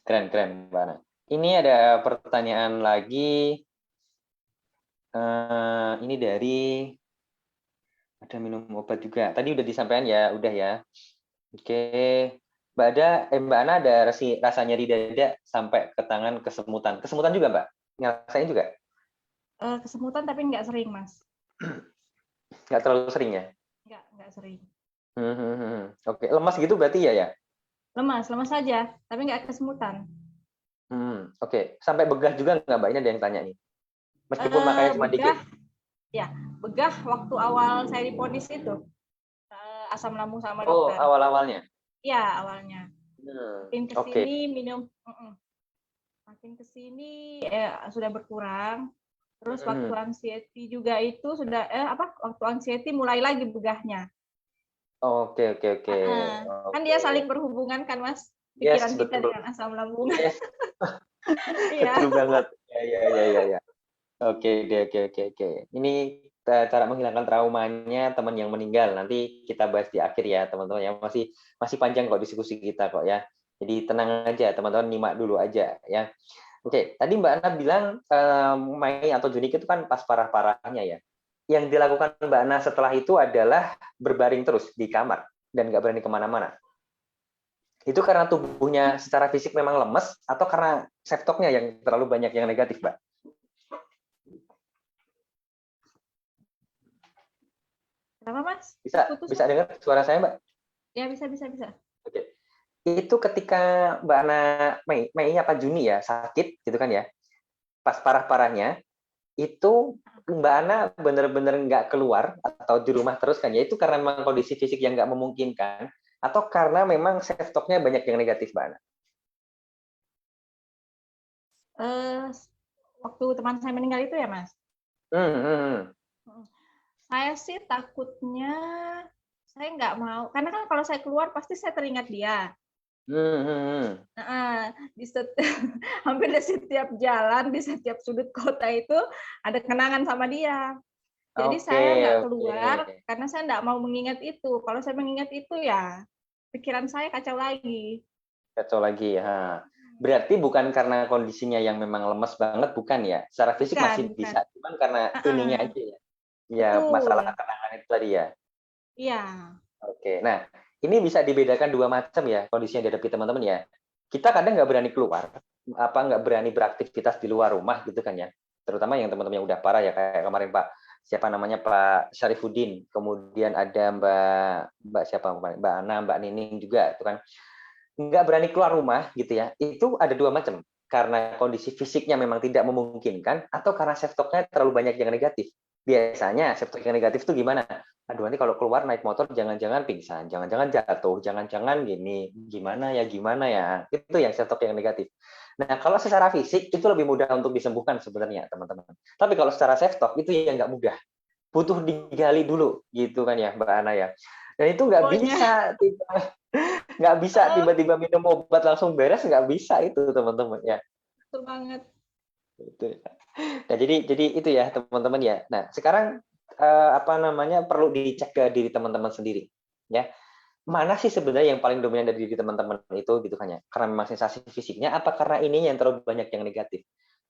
Keren Mbak Ana. Ini ada pertanyaan lagi. Ini dari ada minum obat juga. Tadi udah disampaikan ya, udah ya. Oke. Mbak Ana ada rasa nyeri dada sampai ke tangan kesemutan. Kesemutan juga Mbak? Ngerasain juga? Kesemutan tapi nggak sering, Mas. Nggak terlalu sering ya? Nggak sering. Oke, lemas gitu berarti ya? Lemas saja, tapi nggak kesemutan. Oke. Sampai begah juga nggak Mbak? Ini ada yang tanya nih. Meskipun makanya cuma dikit. Ya, begah waktu awal saya diponis itu. Asam lambung sama dokter. Oh, awal-awalnya? Iya, awalnya. Makin kesini minum, makin kesini sudah berkurang. Terus waktu anxiety juga itu sudah waktu anxiety mulai lagi begahnya. Oke. Kan dia saling berhubungan kan Mas, pikiran kita dengan asam lambung. Yes. Betul banget. Ya. Oke. Ini cara menghilangkan traumanya teman yang meninggal. Nanti kita bahas di akhir ya teman-teman ya. Masih panjang kok diskusi kita kok ya. Jadi tenang aja teman-teman, nyimak dulu aja ya. Oke, tadi Mbak Ana bilang Mei atau Juni itu kan pas parah-parahnya ya. Yang dilakukan Mbak Ana setelah itu adalah berbaring terus di kamar dan nggak berani kemana-mana. Itu karena tubuhnya secara fisik memang lemes atau karena septoknya yang terlalu banyak yang negatif, Mbak? Kenapa, Mas? Bisa dengar suara saya, Mbak? Ya, bisa. Oke. Itu ketika Mbak Ana Mei apa Juni ya sakit gitu kan ya, pas parah-parahnya itu Mbak Ana benar-benar nggak keluar atau di rumah terus kan ya, itu karena memang kondisi fisik yang nggak memungkinkan atau karena memang self-talk-nya banyak yang negatif Mbak Ana? Waktu teman saya meninggal itu ya Mas. Saya sih takutnya saya nggak mau, karena kan kalau saya keluar pasti saya teringat dia. Hampir di setiap jalan, di setiap sudut kota itu ada kenangan sama dia. Jadi saya nggak keluar karena saya nggak mau mengingat itu. Kalau saya mengingat itu ya pikiran saya kacau lagi. Kacau lagi ya. Berarti bukan karena kondisinya yang memang lemes banget, bukan ya? Secara fisik masih Bukan. bisa, cuman karena ininya aja ya. Ya, masalah Betul. kenangan itu tadi ya. Iya. Oke, nah ini bisa dibedakan dua macam ya kondisi yang dihadapi teman-teman ya. Kita kadang nggak berani keluar, apa nggak berani beraktivitas di luar rumah gitu kan ya. Terutama yang teman-teman yang udah parah ya kayak kemarin Pak siapa namanya Pak Syarifuddin, kemudian ada Mbak siapa Mbak Ana, Mbak Nining juga itu kan nggak berani keluar rumah gitu ya. Itu ada dua macam. Karena kondisi fisiknya memang tidak memungkinkan atau karena self talk-nya terlalu banyak yang negatif. Biasanya self talk yang negatif itu gimana? Aduh nanti kalau keluar naik motor jangan-jangan pingsan, jangan-jangan jatuh, jangan-jangan gimana ya. Itu yang self talk yang negatif. Nah, kalau secara fisik itu lebih mudah untuk disembuhkan sebenarnya, teman-teman. Tapi kalau secara self talk itu yang nggak mudah. Butuh digali dulu gitu kan ya, Mbak Ana ya. Dan itu Pokoknya. nggak bisa tiba-tiba minum obat langsung beres, nggak bisa itu teman-teman ya. Betul banget. Itu. Nah jadi itu ya teman-teman ya. Nah sekarang apa namanya perlu dicek ke diri teman-teman sendiri ya. Mana sih sebenarnya yang paling dominan dari diri teman-teman itu gitu kan ya? Karena memang sensasi fisiknya, apa karena ini yang terlalu banyak yang negatif?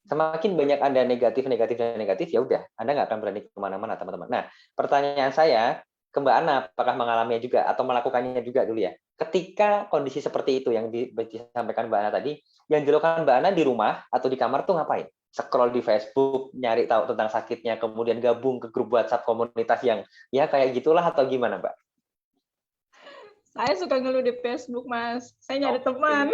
Semakin banyak Anda negatif, negatif, dan negatif, ya udah, Anda nggak akan berani kemana-mana, teman-teman. Nah, pertanyaan saya ke Mbak Ana, apakah mengalaminya juga atau melakukannya juga dulu ya? Ketika kondisi seperti itu yang disampaikan Mbak Ana tadi, yang dilakukan Mbak Ana di rumah atau di kamar tuh ngapain? Scroll di Facebook, nyari tahu tentang sakitnya, kemudian gabung ke grup WhatsApp komunitas yang ya kayak gitulah atau gimana, Mbak? Saya suka ngeluh di Facebook, Mas. Saya nyari teman.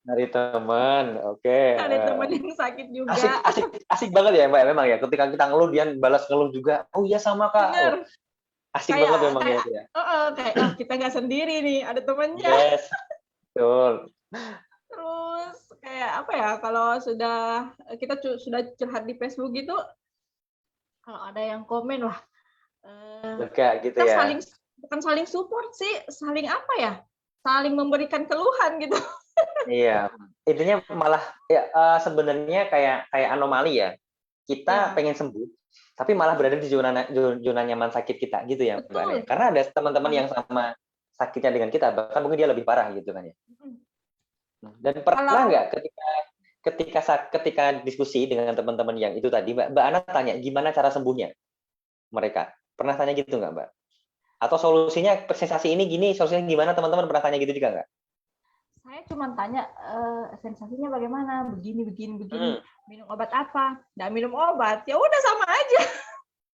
Dari teman, oke. Ada teman yang sakit Asik, juga. asik, asik banget ya Mbak, memang ya. Ketika kita ngeluh, dia balas ngeluh juga. Oh iya sama Kak. Bener. Oh, asik banget Kayak memang ya kayak itu ya. kayak oh kita nggak sendiri nih, ada temannya. Yes, betul. Terus kayak apa ya, kalau sudah kita sudah curhat di Facebook gitu, kalau ada yang komen lah, Lega gitu kita ya. saling, bukan saling support sih, saling apa ya, saling memberikan keluhan gitu. Iya. Intinya malah ya, sebenarnya kayak anomali ya. Kita Ya, pengen sembuh, tapi malah berada di zona nyaman sakit kita gitu ya Mbak Ana ya. betul. Karena ada Betul teman-teman banget. yang sama sakitnya dengan kita, bahkan mungkin dia lebih parah gitu kan ya. Dan pernah Kalau nggak ketika diskusi dengan teman-teman yang itu tadi, Mbak Ana tanya gimana cara sembuhnya mereka? Pernah tanya gitu nggak, Mbak? Atau solusinya sensasi ini gini, solusinya gimana? Teman-teman pernah tanya gitu juga nggak? saya cuma tanya sensasinya bagaimana, begini, begini, begini, Hmm, minum obat apa? Nggak minum obat, ya udah sama aja,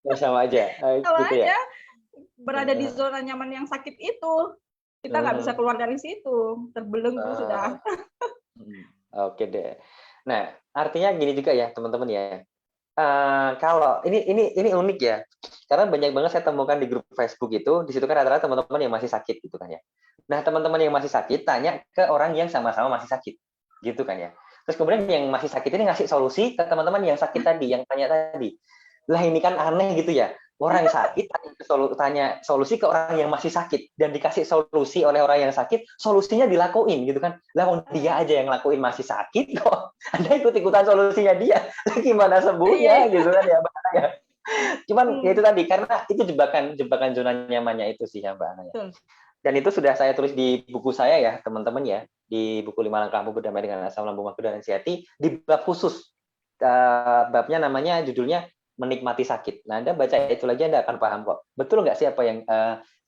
ya sama aja, sama gitu ya. aja. Berada di zona nyaman yang sakit itu, kita nggak bisa keluar dari situ, terbelenggu sudah. Oke deh. Nah, artinya gini juga ya, teman-teman ya. Kalau ini unik ya, karena banyak banget saya temukan di grup Facebook itu, di situ kan rata-rata teman-teman yang masih sakit gitu kan ya. Nah, teman-teman yang masih sakit tanya ke orang yang sama-sama masih sakit, gitu kan ya. Terus kemudian yang masih sakit ini ngasih solusi ke teman-teman yang sakit tadi, yang tanya tadi. Lah ini kan aneh gitu ya. Orang yang sakit tanya solusi ke orang yang masih sakit dan dikasih solusi oleh orang yang sakit, solusinya dilakuin gitu kan. Lah dia aja yang lakuin masih sakit kok. Anda ikut-ikutan solusinya dia. Gimana Iya, sembuhnya gitu kan ya, Mbak Ana ya. Cuman ya itu hmm, tadi karena itu jebakan zona nyamannya itu sih ya Mbak Ana ya. betul. Dan itu sudah saya tulis di buku saya ya, teman-teman ya, di buku 5 Langkah Ampuh Berdamai dengan Asam Lambung Magelang dan Anxiety di bab khusus. Babnya namanya judulnya menikmati sakit. Nah, Anda baca itu lagi Anda akan paham kok. Betul nggak sih apa yang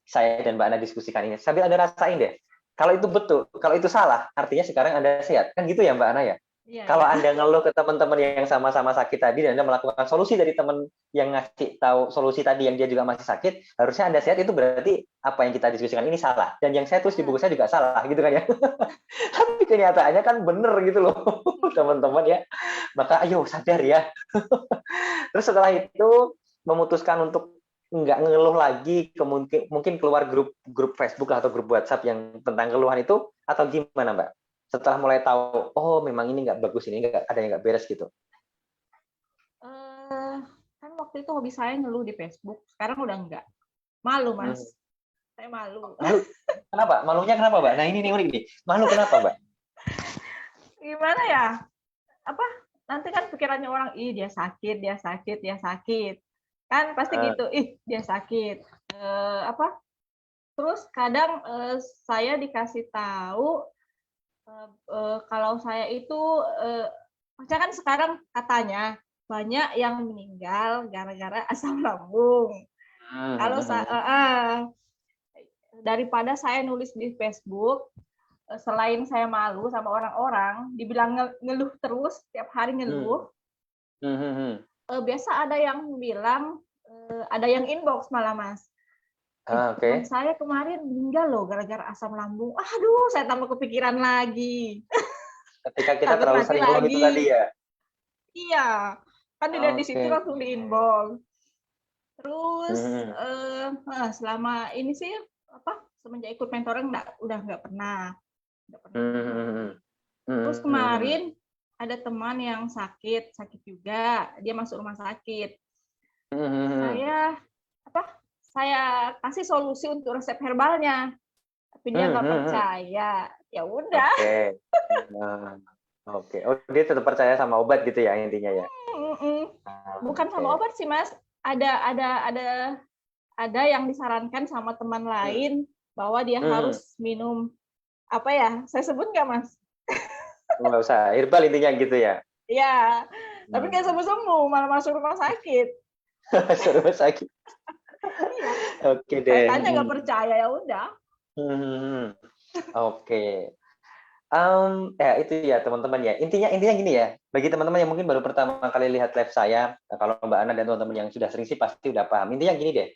saya dan Mbak Ana diskusikan ini? Sambil Anda rasain deh. Kalau itu betul, kalau itu salah, artinya sekarang Anda sehat. Kan gitu ya Mbak Ana ya? Iya, Kalau iya. Anda ngeluh ke teman-teman yang sama-sama sakit tadi dan Anda melakukan solusi dari teman yang ngasih tahu solusi tadi yang dia juga masih sakit, harusnya Anda sehat, itu berarti apa yang kita diskusikan ini salah. Dan yang saya tulis di buku saya juga salah gitu kan ya. Tapi kenyataannya kan bener gitu loh, teman-teman ya. Maka ayo sadar ya. Terus setelah itu memutuskan untuk nggak ngeluh lagi, mungkin keluar grup Facebook atau grup WhatsApp yang tentang keluhan itu, atau gimana Mbak? Setelah mulai tahu, oh memang ini nggak bagus, ini nggak ada yang nggak beres gitu. Eh, kan waktu itu hobi saya ngeluh di Facebook, sekarang udah enggak. Malu, Hmm. Mas. Saya malu. Malu, kenapa? Malunya kenapa Mbak? Nah ini unik nih. Malu kenapa Mbak? Gimana ya? Apa? Nanti kan pikirannya orang, ih dia sakit, dia sakit, dia sakit. Kan pasti gitu, ih dia sakit. Apa? Terus kadang saya dikasih tahu Kalau saya itu, maksudnya kan sekarang katanya banyak yang meninggal gara-gara asam lambung. Kalau daripada saya nulis di Facebook, selain saya malu sama orang-orang, dibilang ngeluh terus, tiap hari ngeluh. Biasa ada yang bilang, ada yang inbox malah Mas. Teman saya kemarin meninggal loh gara-gara asam lambung. Aduh, saya tambah kepikiran lagi. Ketika kita terlalu sering ngomong itu tadi ya? Iya, kan dilihat di situ langsung di inbox. Terus selama ini sih semenjak ikut mentoring udah nggak pernah. Terus kemarin ada teman yang sakit juga, dia masuk rumah sakit. Saya kasih solusi untuk resep herbalnya, tapi dia nggak percaya. Ya udah. Oke. Oh, dia tetap percaya sama obat gitu ya intinya ya? Bukan sama obat sih Mas. Ada yang disarankan sama teman lain bahwa dia harus minum apa ya? Saya sebut nggak Mas? Nggak usah. Herbal intinya gitu ya? Iya. Tapi nggak sembuh-sembuh, malah masuk rumah sakit. Masuk rumah sakit. Oke deh. Saya tanya nggak percaya, ya udah. Oke. Ya itu ya teman-teman ya. Intinya gini ya. Bagi teman-teman yang mungkin baru pertama kali lihat live saya, kalau Mbak Ana dan teman-teman yang sudah sering sih pasti udah paham. Intinya gini deh.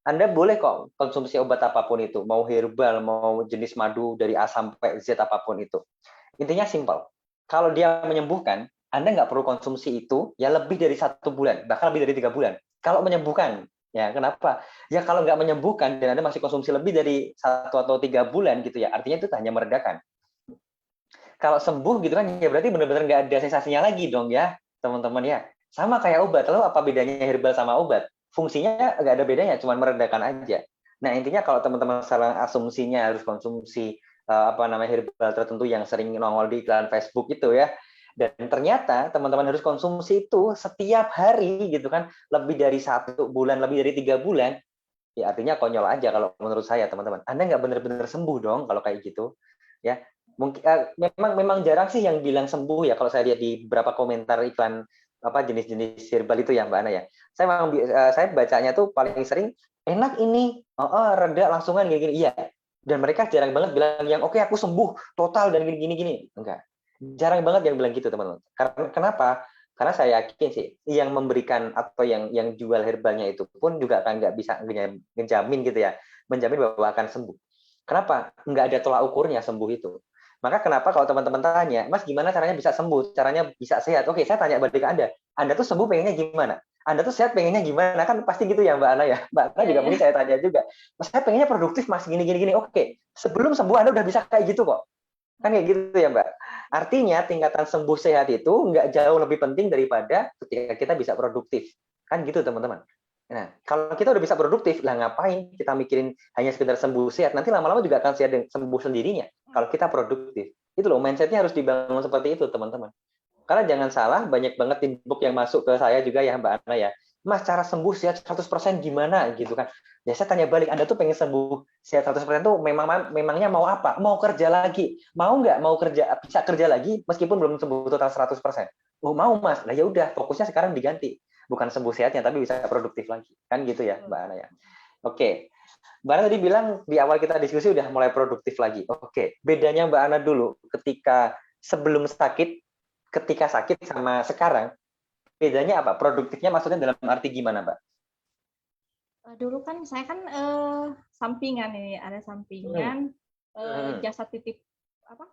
Anda boleh kok konsumsi obat apapun itu, mau herbal, mau jenis madu dari A sampai Z apapun itu. Intinya simpel. Kalau dia menyembuhkan, Anda nggak perlu konsumsi itu ya lebih dari 1 bulan, bahkan lebih dari 3 bulan. Kalau menyembuhkan, ya kenapa? Ya kalau nggak menyembuhkan dan Anda masih konsumsi lebih dari 1 atau 3 bulan gitu ya, artinya itu hanya meredakan. Kalau sembuh gitu kan, ya berarti benar-benar nggak ada sensasinya lagi dong ya, teman-teman ya. Sama kayak obat. Lalu apa bedanya herbal sama obat? Fungsinya nggak ada bedanya, cuma meredakan aja. Nah intinya kalau teman-teman salah asumsinya harus konsumsi herbal tertentu yang sering nongol di iklan Facebook itu ya, dan ternyata teman-teman harus konsumsi itu setiap hari gitu kan, lebih dari 1 bulan, lebih dari 3 bulan, ya artinya konyol aja kalau menurut saya teman-teman. Anda nggak benar-benar sembuh dong kalau kayak gitu ya. Mungkin memang jarang sih yang bilang sembuh ya, kalau saya lihat di beberapa komentar iklan jenis-jenis herbal itu ya Mbak Ana ya. Saya bacanya tuh paling sering enak ini, reda langsungan gini-gini. Iya. Dan mereka jarang banget bilang yang oke aku sembuh total dan gini-gini. Enggak. Jarang banget yang bilang gitu teman-teman. Karena kenapa? Karena saya yakin sih yang memberikan atau yang jual herbalnya itu pun juga akan nggak bisa menjamin gitu ya, menjamin bahwa akan sembuh. Kenapa? Nggak ada tolak ukurnya sembuh itu. Maka kenapa kalau teman-teman tanya, Mas gimana caranya bisa sembuh, caranya bisa sehat? Oke, saya tanya balik ke Anda tuh sembuh pengennya gimana? Anda tuh sehat pengennya gimana? Kan pasti gitu ya Mbak Ana ya. Mbak Ana juga mungkin saya tanya juga, Mas saya pengennya produktif Mas, gini. Oke, sebelum sembuh Anda udah bisa kayak gitu kok. Kan kayak gitu ya Mbak. Artinya tingkatan sembuh sehat itu nggak jauh lebih penting daripada ketika kita bisa produktif. Kan gitu teman-teman. Nah, kalau kita udah bisa produktif, lah ngapain kita mikirin hanya sekedar sembuh sehat? Nanti lama-lama juga akan sehat dan sembuh sendirinya kalau kita produktif. Itu loh, mindset-nya harus dibangun seperti itu, teman-teman. Karena jangan salah, banyak banget inbox yang masuk ke saya juga ya, Mbak Ana ya. Mas, cara sembuh sehat 100% gimana gitu kan? Ya saya tanya balik, Anda tuh pengen sembuh sehat 100% tuh memangnya mau apa? Mau kerja lagi? Mau nggak mau kerja, bisa kerja lagi meskipun belum sembuh total 100%? Oh mau Mas, nah ya udah fokusnya sekarang diganti. Bukan sembuh sehatnya, tapi bisa produktif lagi. Kan gitu ya Mbak Ana ya. Oke, Mbak Ana tadi bilang di awal kita diskusi udah mulai produktif lagi. Oke, bedanya Mbak Ana dulu ketika sebelum sakit, ketika sakit sama sekarang, bedanya apa? Produktifnya maksudnya dalam arti gimana, Mbak? Dulu kan saya kan sampingan ini, ada sampingan jasa titip apa?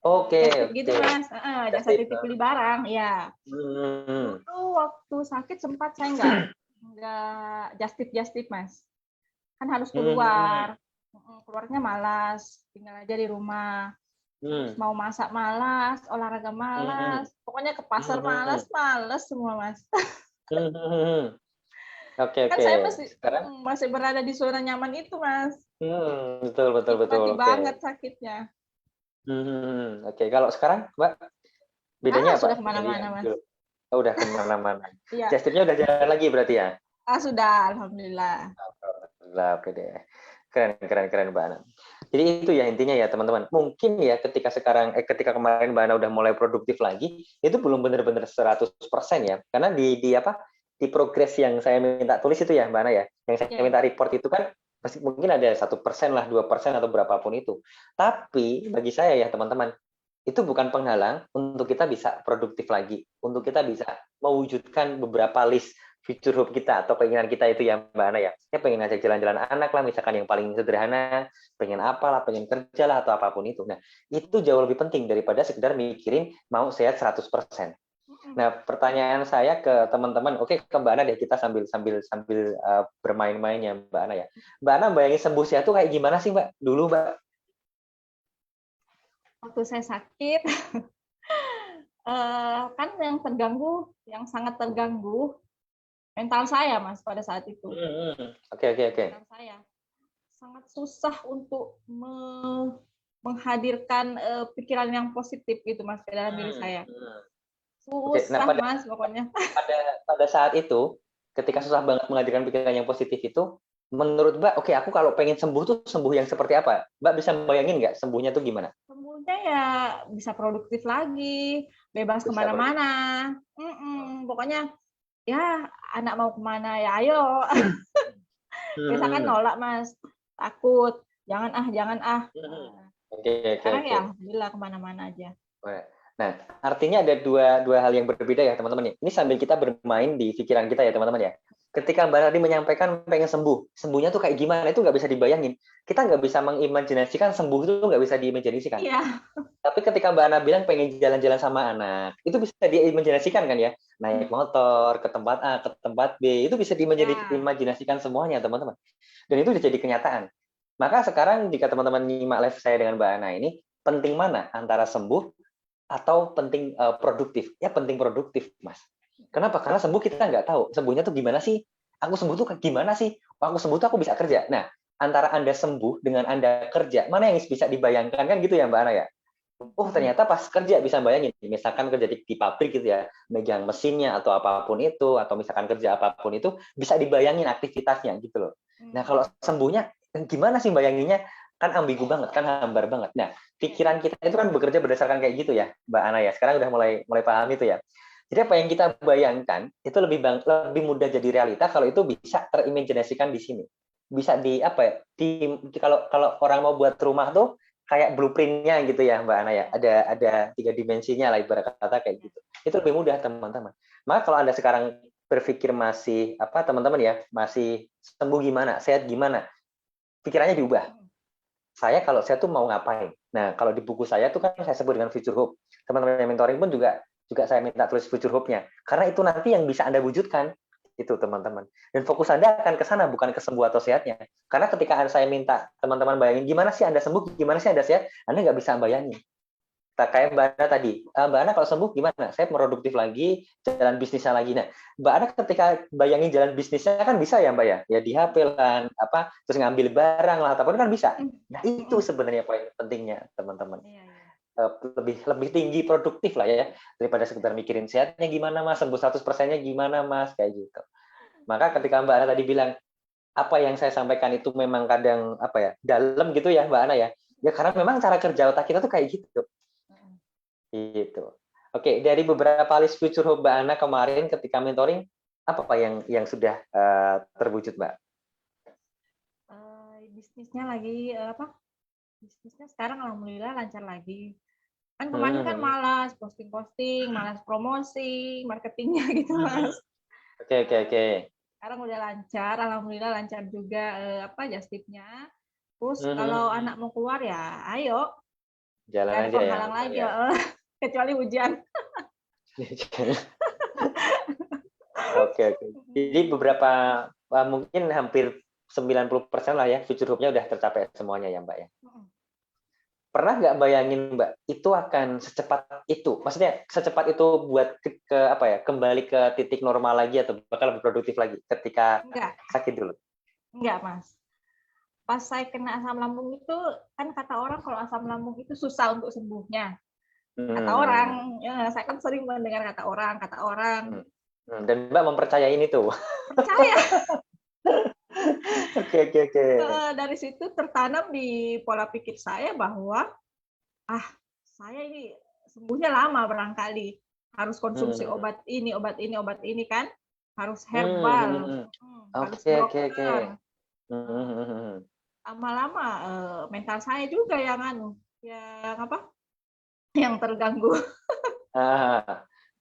Oke. Gitu Mas, jasa titip beli barang, ya. Dulu waktu sakit sempat saya nggak just tip Mas. Kan harus keluar, keluarnya malas, tinggal aja di rumah. Mau masak malas, olahraga malas, pokoknya ke pasar malas semua Mas. Oke. Kan saya masih berada di zona nyaman itu Mas. Betul. Nikmati banget sakitnya. Oke, kalau sekarang Mbak bedanya apa? Sudah kemana-mana Mas. Oh, udah kemana-mana. Iya. Just tipnya udah jalan lagi berarti ya? Sudah, alhamdulillah. Alhamdulillah, oke deh. Keren Mbak Ana. Jadi itu ya intinya ya teman-teman. Mungkin ya ketika kemarin Mbak Ana udah mulai produktif lagi, itu belum benar-benar 100% ya. Karena di apa? Di progres yang saya minta tulis itu ya Mbak Ana ya. Yang saya minta report itu kan mungkin ada 1% lah, 2% atau berapapun itu. Tapi bagi saya ya teman-teman, itu bukan penghalang untuk kita bisa produktif lagi, untuk kita bisa mewujudkan beberapa list future hope kita atau keinginan kita itu ya Mbak Ana ya. Ya pengen ngajak jalan-jalan anak lah, misalkan yang paling sederhana, pengen apalah, pengen kerja lah atau apapun itu. Nah, itu jauh lebih penting daripada sekedar mikirin mau sehat 100%. Nah, pertanyaan saya ke teman-teman, oke ke Mbak Ana deh, kita sambil bermain-main ya Mbak Ana ya. Mbak Ana bayangin sembuh sehat tuh kayak gimana sih Mbak? Dulu Mbak. Waktu saya sakit, kan yang sangat terganggu mental saya Mas pada saat itu. Oke. Mental saya sangat susah untuk menghadirkan pikiran yang positif gitu Mas ke dalam diri saya. Susah Mas pokoknya. Pada saat itu, ketika susah banget menghadirkan pikiran yang positif itu, menurut Mbak, oke aku kalau pengen sembuh tuh sembuh yang seperti apa? Mbak bisa bayangin nggak sembuhnya tuh gimana? Sembuhnya ya bisa produktif lagi, bebas kemana-mana. Pokoknya ya anak mau kemana ya ayo. Misalkan nolak Mas, takut, jangan ah. Sekarang ya alhamdulillah kemana-mana aja. Nah, artinya ada dua hal yang berbeda ya teman-teman. Ini sambil kita bermain di pikiran kita ya teman-teman ya. Ketika Mbak Nadi menyampaikan pengen sembuh, sembuhnya tuh kayak gimana itu nggak bisa dibayangin. Kita nggak bisa mengimajinasikan sembuh itu nggak bisa diimajinasikan. Iya. Tapi ketika Mbak Ana bilang pengen jalan-jalan sama anak, itu bisa diimajinasikan kan ya? Naik motor ke tempat A, ke tempat B, itu bisa diimajinasikan semuanya teman-teman. Dan itu udah jadi kenyataan. Maka sekarang jika teman-teman nyimak live saya dengan Mbak Ana ini, penting mana antara sembuh atau penting produktif? Ya penting produktif, Mas. Kenapa? Karena sembuh kita nggak tahu. Sembuhnya tuh gimana sih? Aku sembuh tuh gimana sih? Aku sembuh tuh aku bisa kerja. Nah, antara Anda sembuh dengan Anda kerja, mana yang bisa dibayangkan kan gitu ya Mbak Ana ya? Oh ternyata pas kerja bisa bayangin, misalkan kerja di pabrik gitu ya, megang mesinnya atau apapun itu, atau misalkan kerja apapun itu, bisa dibayangin aktivitasnya gitu loh. Nah kalau sembuhnya, gimana sih bayanginnya? Kan ambigu banget, kan hambar banget. Nah pikiran kita itu kan bekerja berdasarkan kayak gitu ya, Mbak Ana ya. Sekarang udah mulai paham itu ya. Jadi apa yang kita bayangkan itu lebih mudah jadi realita kalau itu bisa terimajinasikan di sini. Bisa di apa ya? Kalau orang mau buat rumah tuh kayak blueprint-nya gitu ya Mbak Ana ya. Ada 3 dimensinya lah ibarat kata kayak gitu. Itu lebih mudah teman-teman. Maka kalau Anda sekarang berpikir masih teman-teman ya, masih sembuh gimana, sehat gimana, pikirannya diubah. Saya kalau saya tuh mau ngapain. Nah, kalau di buku saya tuh kan saya sebut dengan future hope. Teman-teman yang mentoring pun juga saya minta tulis future hope-nya. Karena itu nanti yang bisa Anda wujudkan. Itu teman-teman. Dan fokus Anda akan ke sana, bukan ke sembuh atau sehatnya. Karena ketika saya minta teman-teman bayangin, gimana sih Anda sembuh, gimana sih Anda sehat, Anda nggak bisa bayangin. Kayak Mbak Ana tadi, Mbak Ana kalau sembuh gimana? Saya produktif lagi, jalan bisnisnya lagi. Nah, Mbak Ana ketika bayangin jalan bisnisnya kan bisa ya Mbak ya? Ya di HP lah, terus ngambil barang lah, apapun kan bisa. Nah, itu sebenarnya poin pentingnya teman-teman. Lebih tinggi produktif lah ya daripada sekedar mikirin sehatnya gimana Mas, sembuh 100%-nya gimana Mas, kayak gitu. Maka ketika Mbak Ana tadi bilang apa yang saya sampaikan itu memang kadang dalam gitu ya Mbak Ana ya. Ya karena memang cara kerja otak kita tuh kayak gitu. Gitu. Oke, dari beberapa list future hope Mbak Ana kemarin ketika mentoring, apa yang sudah terwujud Mbak? Bisnisnya lagi Bisnisnya sekarang alhamdulillah lancar lagi. Kan kemarin kan malas posting-posting, malas promosi, marketingnya gitu Mas. Oke. Sekarang udah lancar, alhamdulillah lancar juga just tip-nya. Terus kalau anak mau keluar ya ayo. Jalan aja ya. Penghalang lagi kecuali hujan. Oke. Jadi beberapa mungkin hampir 90% lah ya future hope-nya udah tercapai semuanya ya Mbak ya. Pernah nggak bayangin Mbak itu akan secepat itu? Maksudnya secepat itu buat kembali ke titik normal lagi atau bakal lebih produktif lagi ketika sakit dulu? Enggak Mas. Pas saya kena asam lambung itu kan kata orang kalau asam lambung itu susah untuk sembuhnya. Kata orang, ya saya kan sering mendengar kata orang. Dan Mbak mempercayai itu? Percaya. Oke. Dari situ tertanam di pola pikir saya bahwa saya ini sembuhnya lama barangkali, harus konsumsi Hmm. obat ini kan, harus herbal, harus Oke. dokter. Hmm. Lama-lama mental saya juga yang yang apa? Yang terganggu.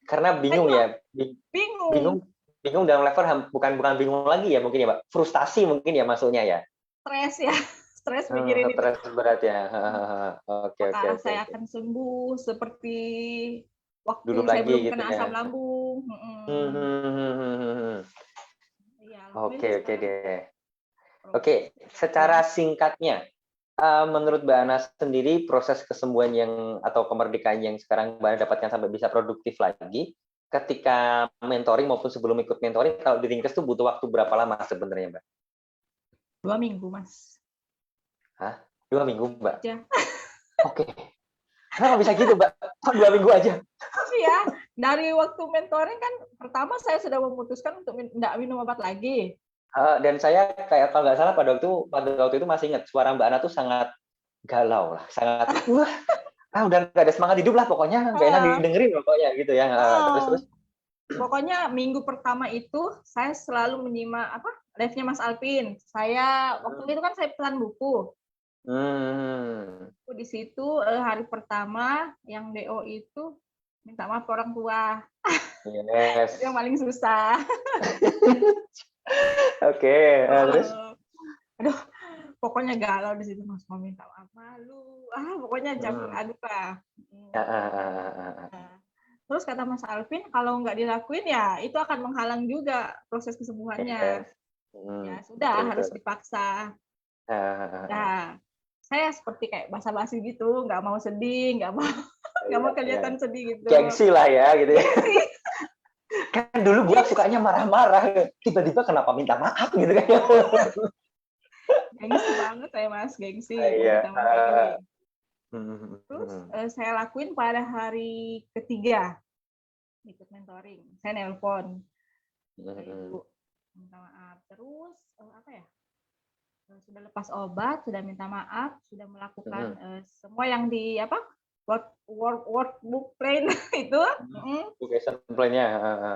Karena Saya bingung juga ya, bingung, bingung dalam level bukan bingung lagi ya mungkin ya, Mbak. Frustasi mungkin ya maksudnya ya. stres ya, stres mikirin itu. Stres berat ya. Apakah Oke. saya akan sembuh seperti waktu Dulu saya lagi belum gitu kena ya. asam lambung? Iya, Oke alhamdulillah sekarang deh. Oke, progres lagi. secara singkatnya, menurut Mbak Ana sendiri proses kesembuhan atau kemerdekaan yang sekarang Mbak Ana dapatkan sampai bisa produktif lagi, ketika mentoring maupun sebelum ikut mentoring, kalau di Ringkes itu butuh waktu berapa lama sebenarnya, Mbak? 2 minggu, Mas. Hah? 2 minggu, Mbak? Aja. Oke. Kenapa bisa gitu, Mbak? Kok 2 minggu aja? Iya, dari waktu mentoring kan pertama saya sudah memutuskan untuk tidak minum obat lagi. Dan saya kayak kalau nggak salah pada waktu itu masih ingat suara Mbak Ana tuh sangat galau lah, sangat udah nggak ada semangat hidup lah pokoknya, nggak enak Ah, didengerin pokoknya gitu ya. Terus. Pokoknya minggu pertama itu saya selalu menyimak live-nya Mas Alvin. Saya waktu itu kan saya pesan buku. Di situ hari pertama yang DO itu minta maaf ke orang tua. Yes. Itu yang paling susah. Oke, terus? Aduh, pokoknya galau di situ, Mas, mau minta maaf, malu. Pokoknya campur aduk lah. Terus kata Mas Alvin, kalau nggak dilakuin ya itu akan menghalang juga proses kesembuhannya. Yes. Ya sudah, harus Betul. dipaksa. Nah, saya seperti kayak basa-basi gitu, nggak mau sedih, nggak mau kelihatan sedih gitu. Gengsi lah ya gitu ya. Gengsi. Kan dulu gua sukanya marah-marah, tiba-tiba kenapa minta maaf gitu kan. Gengsi banget saya, Mas, gengsi mau Iya. minta maaf lagi. Terus saya lakuin pada hari ketiga ikut mentoring. Saya nelpon, Ibu minta maaf. Terus sudah lepas obat, sudah minta maaf, sudah melakukan semua yang di workbook plan itu. Education plan-nya.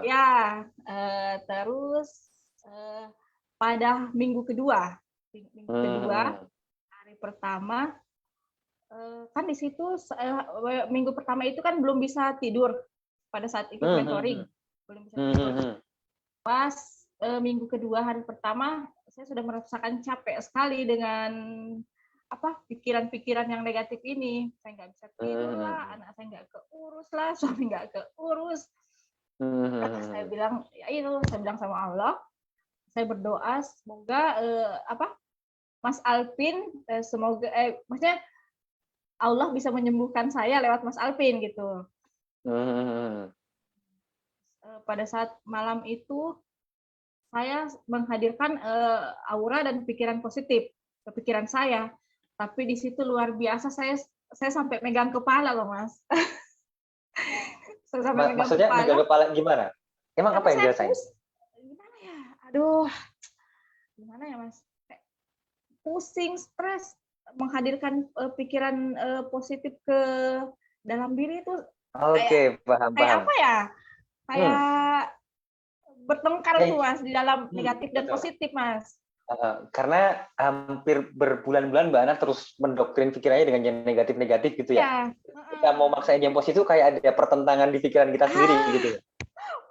Ya, terus pada minggu kedua, hari pertama, kan di situ minggu pertama itu kan belum bisa tidur pada saat ikut mentoring, belum bisa tidur. Pas minggu kedua hari pertama, saya sudah merasakan capek sekali dengan pikiran-pikiran yang negatif ini. Saya nggak bisa tidur lah, anak saya nggak keurus lah, suami nggak keurus. Kata saya bilang, saya bilang sama Allah, saya berdoa semoga Mas Alvin semoga maksudnya Allah bisa menyembuhkan saya lewat Mas Alvin gitu. Pada saat malam itu saya menghadirkan aura dan pikiran positif ke pikiran saya, tapi di situ luar biasa saya sampai megang kepala loh, Mas. Saya sampai Maksudnya megang kepala gimana? Emang apa yang dirasain? Gimana ya? Aduh, gimana ya, Mas? Pusing, stres, menghadirkan pikiran positif ke dalam diri itu. Oke, paham. Kayak apa ya? Kayak bertengkar tuh, Mas, di dalam negatif dan positif, Mas. Karena hampir berbulan-bulan Mbak Ana terus mendoktrin pikirannya dengan yang negatif-negatif gitu ya. Kita mau maksain yang positif kayak ada pertentangan di pikiran kita sendiri gitu.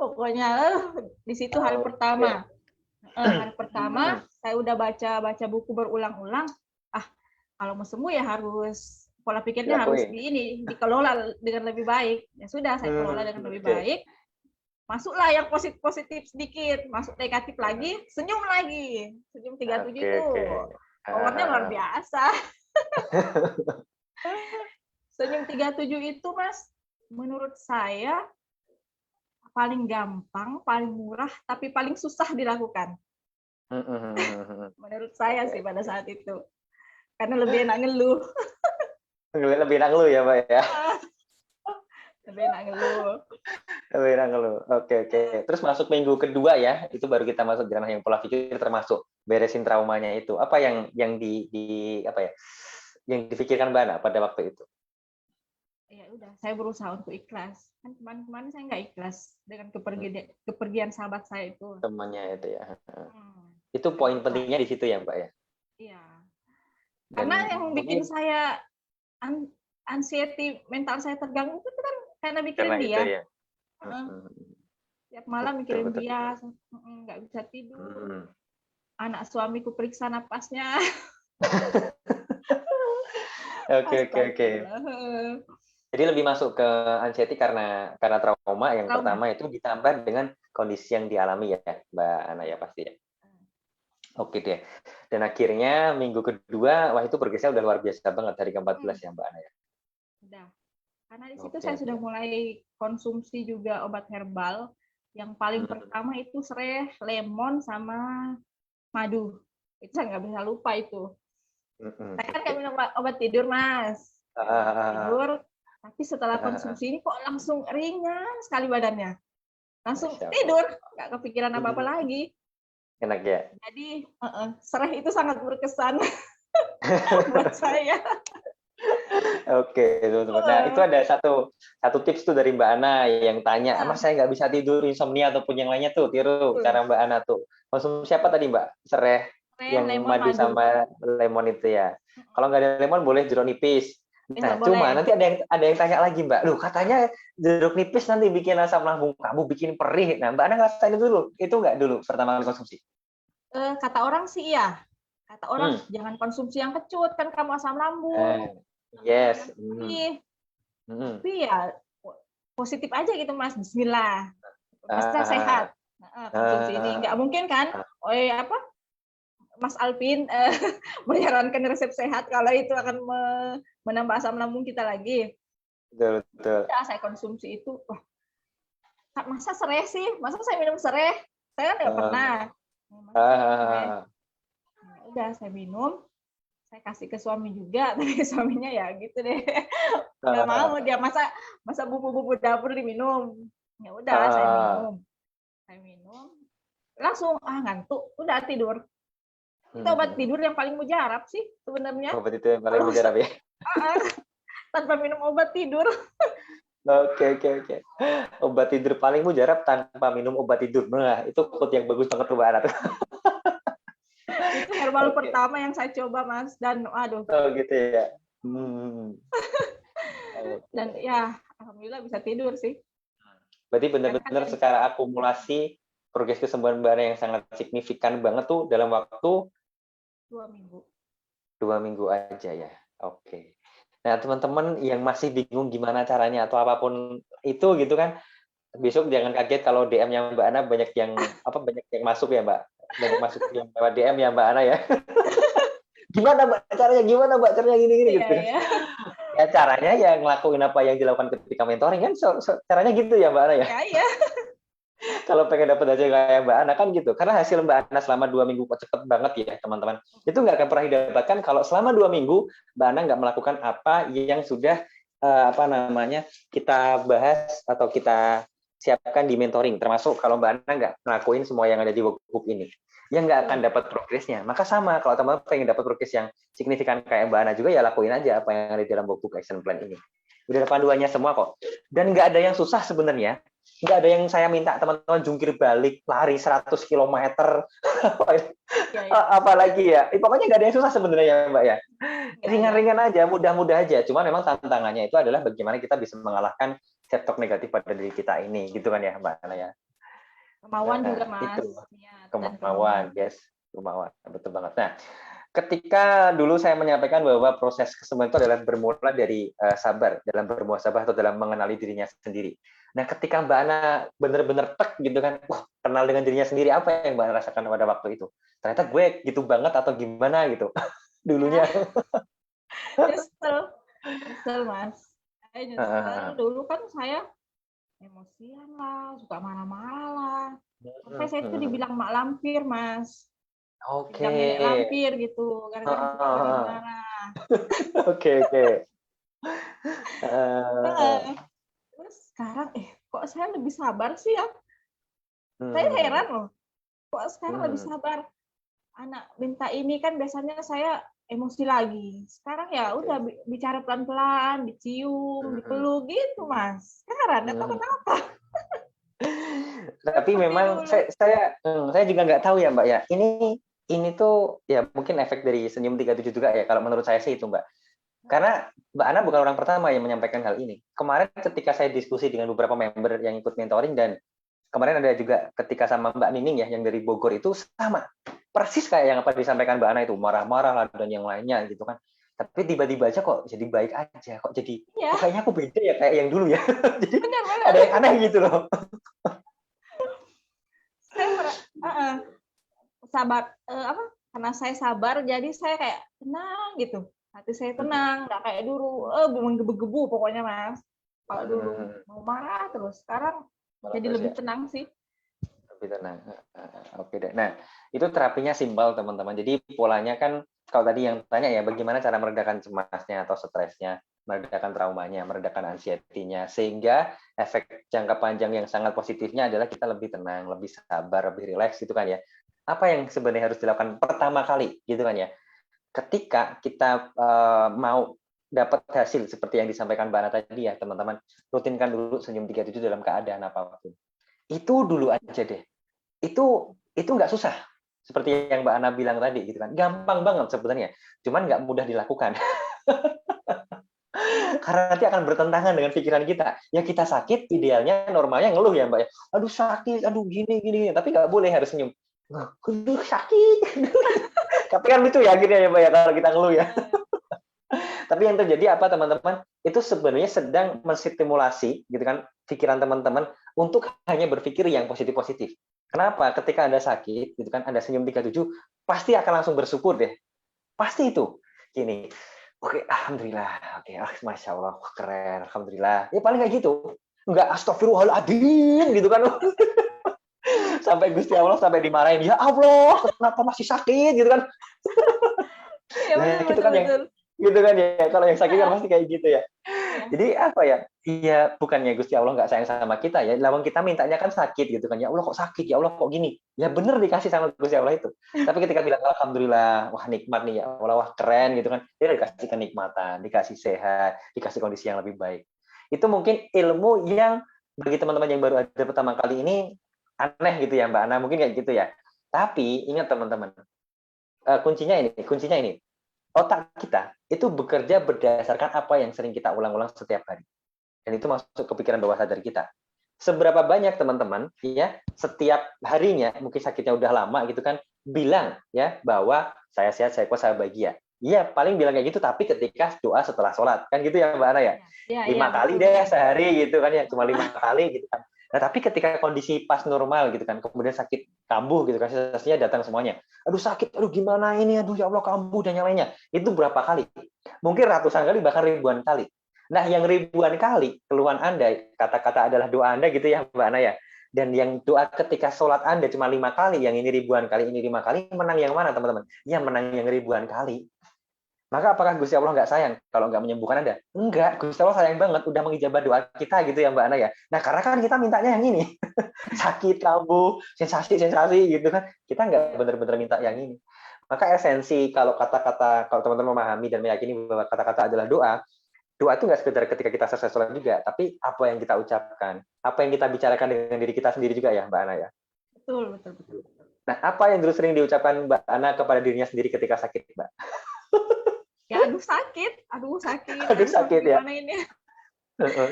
Pokoknya di situ hari pertama. Hari pertama saya udah baca buku berulang-ulang. Kalau mau sembuh ya harus pola pikirnya harus dikelola dengan lebih baik. Ya sudah, saya kelola dengan lebih baik. Masuklah yang positif sedikit, masuk negatif lagi, senyum lagi. Senyum 37 itu powernya luar biasa. Senyum 37 itu, Mas, menurut saya paling gampang, paling murah, tapi paling susah dilakukan. Menurut saya sih pada saat itu. Karena lebih enak ngeluh. Lebih enak ngeluh ya, Mbak ya? Lebih enak ngeluh. lebih ngeluh. Oke. Terus masuk minggu kedua ya, itu baru kita masuk di ranah yang pola pikir, termasuk beresin traumanya itu. Apa yang di apa ya? Yang difikirkan Mbak Ana pada waktu itu? Ya udah, saya berusaha untuk ikhlas. Kan kemarin saya nggak ikhlas dengan kepergian sahabat saya itu. Temannya itu ya. Itu poin pentingnya di situ ya, Mbak ya? Iya. Karena yang bikin saya anxiety, mental saya terganggu itu kan karena mikirin dia. Itu ya. Tiap malam mikirin dia, nggak bisa tidur. Anak suamiku periksa napasnya. Oke. Jadi lebih masuk ke anxiety karena trauma yang pertama itu ditambah dengan kondisi yang dialami ya, Mbak Ana ya pasti ya. Oke deh. Dan akhirnya minggu kedua, wah itu progresnya udah luar biasa banget dari ke-14 ya Mbak Ana ya. Udah. Karena di situ saya sudah mulai konsumsi juga obat herbal. Yang paling pertama itu serai, lemon, sama madu. Itu saya nggak bisa lupa itu. Saya kan nggak minum obat tidur, Mas. Tidur, tapi setelah konsumsi ini kok langsung ringan sekali badannya. Langsung tidur, nggak kepikiran apa-apa lagi. Enak ya? Jadi, serai itu sangat berkesan buat saya. Oke, teman-teman. Nah, itu ada satu tips tuh dari Mbak Ana yang tanya, Mas saya nggak bisa tidur, insomnia ataupun yang lainnya tuh, tiru cara Mbak Ana tuh. Konsumsi apa tadi Mbak? Serai yang madu sama lemon itu ya. Kalau nggak ada lemon boleh jeruk nipis. Nah, cuma nanti ada yang tanya lagi Mbak, loh katanya jeruk nipis nanti bikin asam lambung kamu bikin perih. Nah, Mbak Ana ngerasain itu dulu, itu nggak dulu pertama kali konsumsi? Kata orang sih iya. Kata orang jangan konsumsi yang kecut, kan kamu asam lambung. Yes. Tapi ya positif aja gitu Mas, bismillah. Pasti sehat. Konsumsi ini nggak mungkin kan? Mas Alvin menyarankan resep sehat kalau itu akan menambah asam lambung kita lagi. Betul. Ya, saya konsumsi itu. Wah, masa serai sih? Masa saya minum serai? Saya kan nggak pernah. Udah saya minum. Saya kasih ke suami juga, tapi suaminya ya gitu deh. Nggak mau dia masa bumbu-bumbu dapur diminum. Ya udah saya minum. Langsung ngantuk, udah tidur. Itu obat tidur yang paling mujarab sih sebenarnya. Obat itu yang paling mujarab ya. Tanpa minum obat tidur. Oke. Obat tidur paling mujarab tanpa minum obat tidur. Nah, itu quote yang bagus banget Mbak Ana. Itu herbal pertama yang saya coba Mas, dan aduh. Oh gitu ya. Dan ya alhamdulillah bisa tidur sih. Berarti benar-benar secara akumulasi progres kesembuhan Mbak Ana yang sangat signifikan banget tuh dalam waktu 2 minggu. 2 minggu aja ya. Oke. Nah, teman-teman yang masih bingung gimana caranya atau apapun itu gitu kan, besok jangan kaget kalau DM-nya Mbak Ana banyak yang masuk ya, Mbak. Banyak masuk yang lewat DM ya Mbak Ana ya. Gimana Mbak caranya gini gitu. Iya. Ya caranya ya ngelakuin apa yang dilakukan ketika mentoring kan caranya gitu ya Mbak Ana ya. Iya. Kalau pengen dapat hasil kayak Mbak Ana kan gitu. Karena hasil Mbak Ana selama 2 minggu kok cepet banget ya teman-teman. Itu nggak akan pernah didapatkan kalau selama 2 minggu Mbak Ana nggak melakukan apa yang sudah kita bahas atau kita siapkan di mentoring. Termasuk kalau Mbak Ana nggak ngelakuin semua yang ada di workbook ini. Ya nggak akan dapat progresnya. Maka sama, kalau teman-teman pengen dapat progres yang signifikan kayak Mbak Ana juga, ya lakuin aja apa yang ada di dalam workbook action plan ini. Udah ada panduannya semua kok. Dan nggak ada yang susah sebenarnya. Nggak ada yang saya minta teman-teman jungkir balik, lari 100 km, apalagi ya. Pokoknya nggak ada yang susah sebenarnya Mbak ya. Ringan-ringan aja, mudah-mudah aja. Cuma memang tantangannya itu adalah bagaimana kita bisa mengalahkan self-talk negatif pada diri kita ini. Gitu kan ya Mbak Ana ya. Kemauan juga Mas. Itu. Kemauan, yes. Kemauan, betul banget. Nah, ketika dulu saya menyampaikan bahwa proses kesembuhan itu adalah bermula dari sabar, dalam bermuhasabah atau dalam mengenali dirinya sendiri. Nah, ketika Mbak Ana benar-benar tek gitu kan, kenal dengan dirinya sendiri, apa yang Mbak Ana rasakan pada waktu itu? Ternyata gue gitu banget atau gimana gitu dulunya? Nyesel Mas. Nyesel. Dulu kan saya emosian lah, suka marah-marah lah. Sampai saya itu dibilang mak lampir Mas. Oke. Nenek lampir gitu, gara-gara marah. Oke. Terus sekarang kok saya lebih sabar sih ya. Saya heran loh, kok sekarang lebih sabar. Anak minta ini kan biasanya saya emosi lagi. Sekarang ya udah bicara pelan-pelan, dicium, dipeluk gitu, Mas. Heran, atau kenapa? Tapi memang saya juga nggak tahu ya Mbak ya. Ini tuh ya mungkin efek dari Senyum 37 juga ya. Kalau menurut saya sih itu Mbak. Karena Mbak Ana bukan orang pertama yang menyampaikan hal ini. Kemarin ketika saya diskusi dengan beberapa member yang ikut mentoring, dan kemarin ada juga ketika sama Mbak Nining ya yang dari Bogor, itu sama. Persis kayak yang apa disampaikan Mbak Ana itu, marah-marah lah dan yang lainnya gitu kan. Tapi tiba-tiba aja kok jadi baik aja, kok kayaknya aku beda ya kayak yang dulu ya. Jadi ada yang aneh gitu loh. Saya sabar, karena saya sabar jadi saya kayak tenang gitu. Hati saya tenang, nggak kayak dulu menggebu-gebu pokoknya, Mas. Kalau dulu mau marah terus, sekarang jadi lebih tenang sih. Lebih tenang. Oke deh. Nah, itu terapinya simpel teman-teman. Jadi polanya kan kalau tadi yang tanya ya, bagaimana cara meredakan cemasnya atau stresnya, meredakan traumanya, meredakan anxiety-nya, sehingga efek jangka panjang yang sangat positifnya adalah kita lebih tenang, lebih sabar, lebih rileks gitu kan ya. Apa yang sebenarnya harus dilakukan pertama kali gitu kan ya? Ketika kita mau dapat hasil seperti yang disampaikan Mbak Ana tadi ya, teman-teman, rutinkan dulu Senyum 37 dalam keadaan apapun. Itu dulu aja deh. Itu nggak susah. Seperti yang Mbak Ana bilang tadi gitu kan. Gampang banget sebenarnya. Cuman nggak mudah dilakukan. Karena nanti akan bertentangan dengan pikiran kita. Ya kita sakit, idealnya normalnya ngeluh ya Mbak ya. Aduh sakit, aduh gini. Tapi nggak boleh, harus senyum. Aduh sakit. Tapi kan lucu ya akhirnya ya Mbak ya kalau kita ngeluh ya. Tapi yang terjadi apa teman-teman? Itu sebenarnya sedang menstimulasi gitu kan pikiran teman-teman untuk hanya berpikir yang positif-positif. Kenapa? Ketika Anda sakit gitu kan, Anda Senyum 37 pasti akan langsung bersyukur deh. Pasti itu. Gini. Oke, alhamdulillah. Oke, masya Allah, keren, alhamdulillah. Ya paling kayak gitu. Enggak astagfirullahaladzim gitu kan. Sampai Gusti Allah sampai dimarahin, ya Allah, kenapa masih sakit gitu kan. Ya, nah, gitu kan yang gitu kan ya, kalau yang sakit kan pasti kayak gitu ya. Jadi apa ya, iya bukannya Gusti Allah nggak sayang sama kita ya, lawang kita mintanya kan sakit gitu kan, ya Allah kok sakit, ya Allah kok gini, ya bener dikasih sama Gusti Allah itu. Tapi ketika bilang alhamdulillah, wah nikmat nih ya Allah, wah keren gitu kan, dia dikasih kenikmatan, dikasih sehat, dikasih kondisi yang lebih baik. Itu mungkin ilmu yang bagi teman-teman yang baru ada pertama kali ini aneh gitu ya Mbak Ana, mungkin kayak gitu ya. Tapi ingat teman-teman, kuncinya ini, otak kita itu bekerja berdasarkan apa yang sering kita ulang-ulang setiap hari. Dan itu masuk ke pikiran bawah sadar kita. Seberapa banyak teman-teman ya setiap harinya, mungkin sakitnya udah lama gitu kan, bilang ya bahwa saya sehat, saya kuat, saya bahagia. Iya, paling bilang kayak gitu, tapi ketika doa setelah sholat kan gitu ya Mbak Ana ya. 5 kali deh sehari gitu kan ya, cuma 5 kali gitu kan. Nah, tapi ketika kondisi pas normal gitu kan, kemudian sakit kambuh gitu kan, sensasinya datang semuanya. Aduh sakit, aduh gimana ini, aduh ya Allah kambuh dan yang lainnya. Itu berapa kali? Mungkin ratusan kali, bahkan ribuan kali. Nah, yang ribuan kali keluhan Anda, kata-kata adalah doa Anda gitu ya Mbak Ana ya. Dan yang doa ketika sholat Anda cuma 5 kali, yang ini ribuan kali, ini 5 kali, menang yang mana teman-teman? Ya menang yang ribuan kali. Maka apakah Gusti Allah nggak sayang kalau nggak menyembuhkan Anda? Enggak, Gusti Allah sayang banget, udah mengijabah doa kita gitu ya Mbak Ana ya. Nah karena kan kita mintanya yang ini, sakit, kambuh, sensasi gitu kan. Kita nggak benar-benar minta yang ini. Maka esensi kalau kata-kata, kalau teman-teman memahami dan meyakini bahwa kata-kata adalah doa, doa itu nggak sekedar ketika kita selesai sholat juga, tapi apa yang kita ucapkan, apa yang kita bicarakan dengan diri kita sendiri juga ya Mbak Ana ya. Betul. Nah apa yang dulu sering diucapkan Mbak Ana kepada dirinya sendiri ketika sakit Mbak? Ya aduh sakit ya. Ini?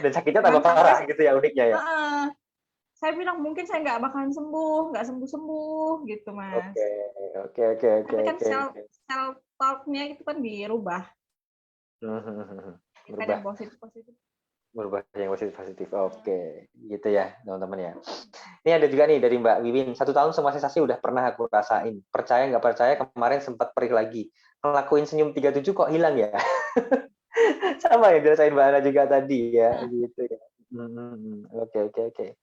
Dan sakitnya tambah parah gitu ya uniknya ya. Saya bilang mungkin saya nggak bakalan nggak sembuh gitu Mas. Oke. Tapi kan self talk-nya itu kan dirubah. Berubah yang positif. Oke, gitu ya teman-teman ya. Ini ada juga nih dari Mbak Wiwin, 1 tahun semua sensasi udah pernah aku rasain. Percaya nggak percaya, kemarin sempat perih lagi. Ngelakuin Senyum 37 kok hilang ya. Sama yang dirasain Mbak Ana juga tadi ya, gitu ya. Oke.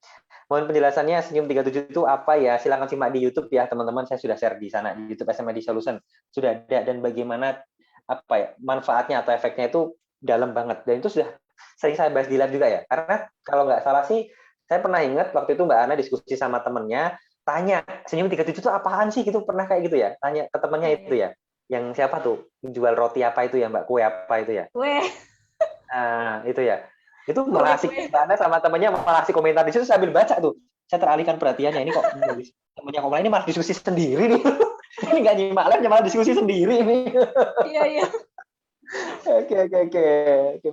Mohon penjelasannya Senyum 37 itu apa ya? Silakan simak di YouTube ya teman-teman. Saya sudah share di sana di YouTube SMA Solution. Sudah ada, dan bagaimana apa ya manfaatnya atau efeknya itu dalam banget. Dan itu sudah sering saya bahas di live juga ya. Karena kalau nggak salah sih Saya pernah ingat waktu itu Mbak Ana diskusi sama temennya, tanya, senyum 37 itu apaan sih? Gitu pernah kayak gitu ya? Tanya ke temennya Iya, itu ya. Yang siapa tuh? Jual roti apa itu ya, Mbak? Kue apa itu ya? kue Nah, itu ya. Itu kue malah asik kue. Mbak Ana sama temennya malah asik komentar di situ sambil baca tuh. Saya teralihkan perhatiannya, ini kok temennya ngomong ini malah diskusi sendiri nih. Ini nggak nyimak live, malah diskusi sendiri ini. Iya iya. Oke.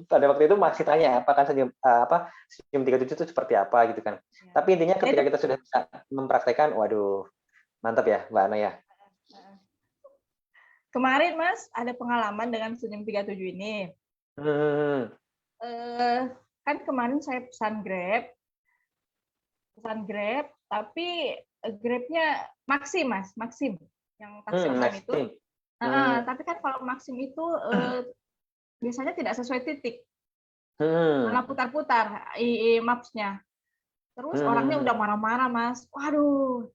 Pada waktu itu masih tanya apakah senyum 37 itu seperti apa gitu kan. Ya. Tapi intinya Ya, ketika itu kita sudah bisa mempraktekkan, waduh, mantap ya Mbak Ana ya. kemarin Mas ada pengalaman dengan senyum 37 ini. Hmm. Kan kemarin saya pesan Grab, tapi Grabnya Maxim Mas, Maxim yang taksi online itu. Tapi kan kalau Maxim itu biasanya tidak sesuai titik, malah putar-putar maps-nya. Terus orangnya udah marah-marah Mas, waduh,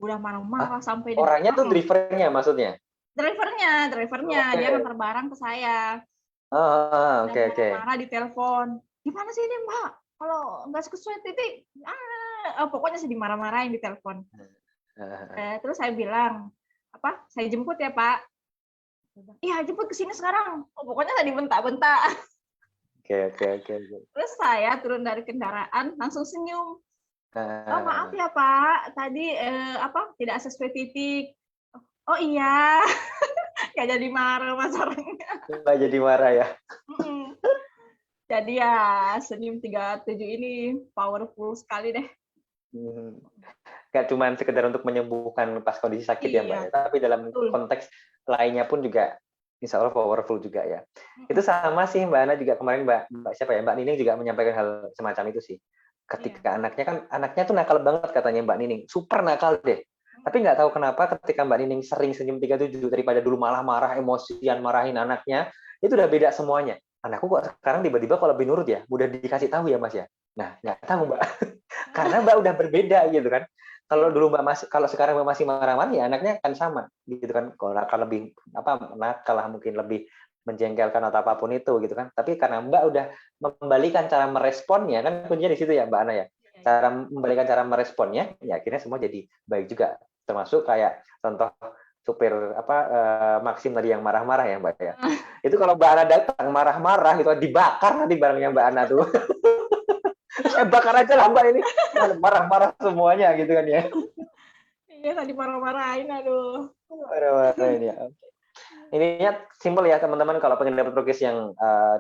udah marah-marah sampai orangnya tuh drivernya maksudnya? Drivernya, Okay. dia ngantar barang ke saya. Oke. Marah-marah di telepon. Gimana sih ini Mbak? Kalau nggak sesuai titik, pokoknya sih dimarah-marahin di telepon. Terus saya bilang, saya jemput ya Pak. Iya jemput ke sini sekarang. Pokoknya tadi bentak-bentak. Oke. Terus saya turun dari kendaraan langsung senyum. Maaf ya Pak, tadi tidak sesuai titik. Oh iya, nggak jadi marah Mas orangnya. Nggak jadi marah ya. Jadi ya senyum 37 ini powerful sekali deh. Nggak cuma sekedar untuk menyembuhkan pas kondisi sakit ya Mbak ya, tapi dalam konteks lainnya pun juga insya Allah powerful juga ya. Itu sama sih Mbak Ana juga kemarin Mbak siapa ya, Mbak Nining juga menyampaikan hal semacam itu sih. Ketika anaknya tuh nakal banget katanya Mbak Nining, super nakal deh. Tapi nggak tahu kenapa ketika Mbak Nining sering senyum 37 daripada dulu malah marah, emosian, marahin anaknya, itu udah beda semuanya. Anakku kok sekarang tiba-tiba kalau lebih nurut ya, mudah dikasih tahu ya Mas ya. Nah, nggak tahu Mbak. Karena Mbak udah berbeda gitu kan. Kalau dulu kalau sekarang Mbak masih marah-marah ya anaknya akan sama gitu kan. Kalau nakal lebih nakal mungkin lebih menjengkelkan atau apapun itu gitu kan. Tapi karena Mbak udah membalikan cara meresponnya kan kuncinya di situ ya Mbak Ana ya. Cara membalikan cara meresponnya ya akhirnya semua jadi baik juga. Termasuk kayak contoh supir Maxim tadi yang marah-marah ya Mbak ya. Itu kalau Mbak Ana datang marah-marah gitu dibakar nanti barangnya Mbak Ana tuh. Saya bakar aja lah Mbak ini. Marah-marah semuanya gitu kan ya. Iya tadi marah-marahin aduh. Marah-marahin ya. Ininya simpel ya teman-teman, kalau pengen dapat progres yang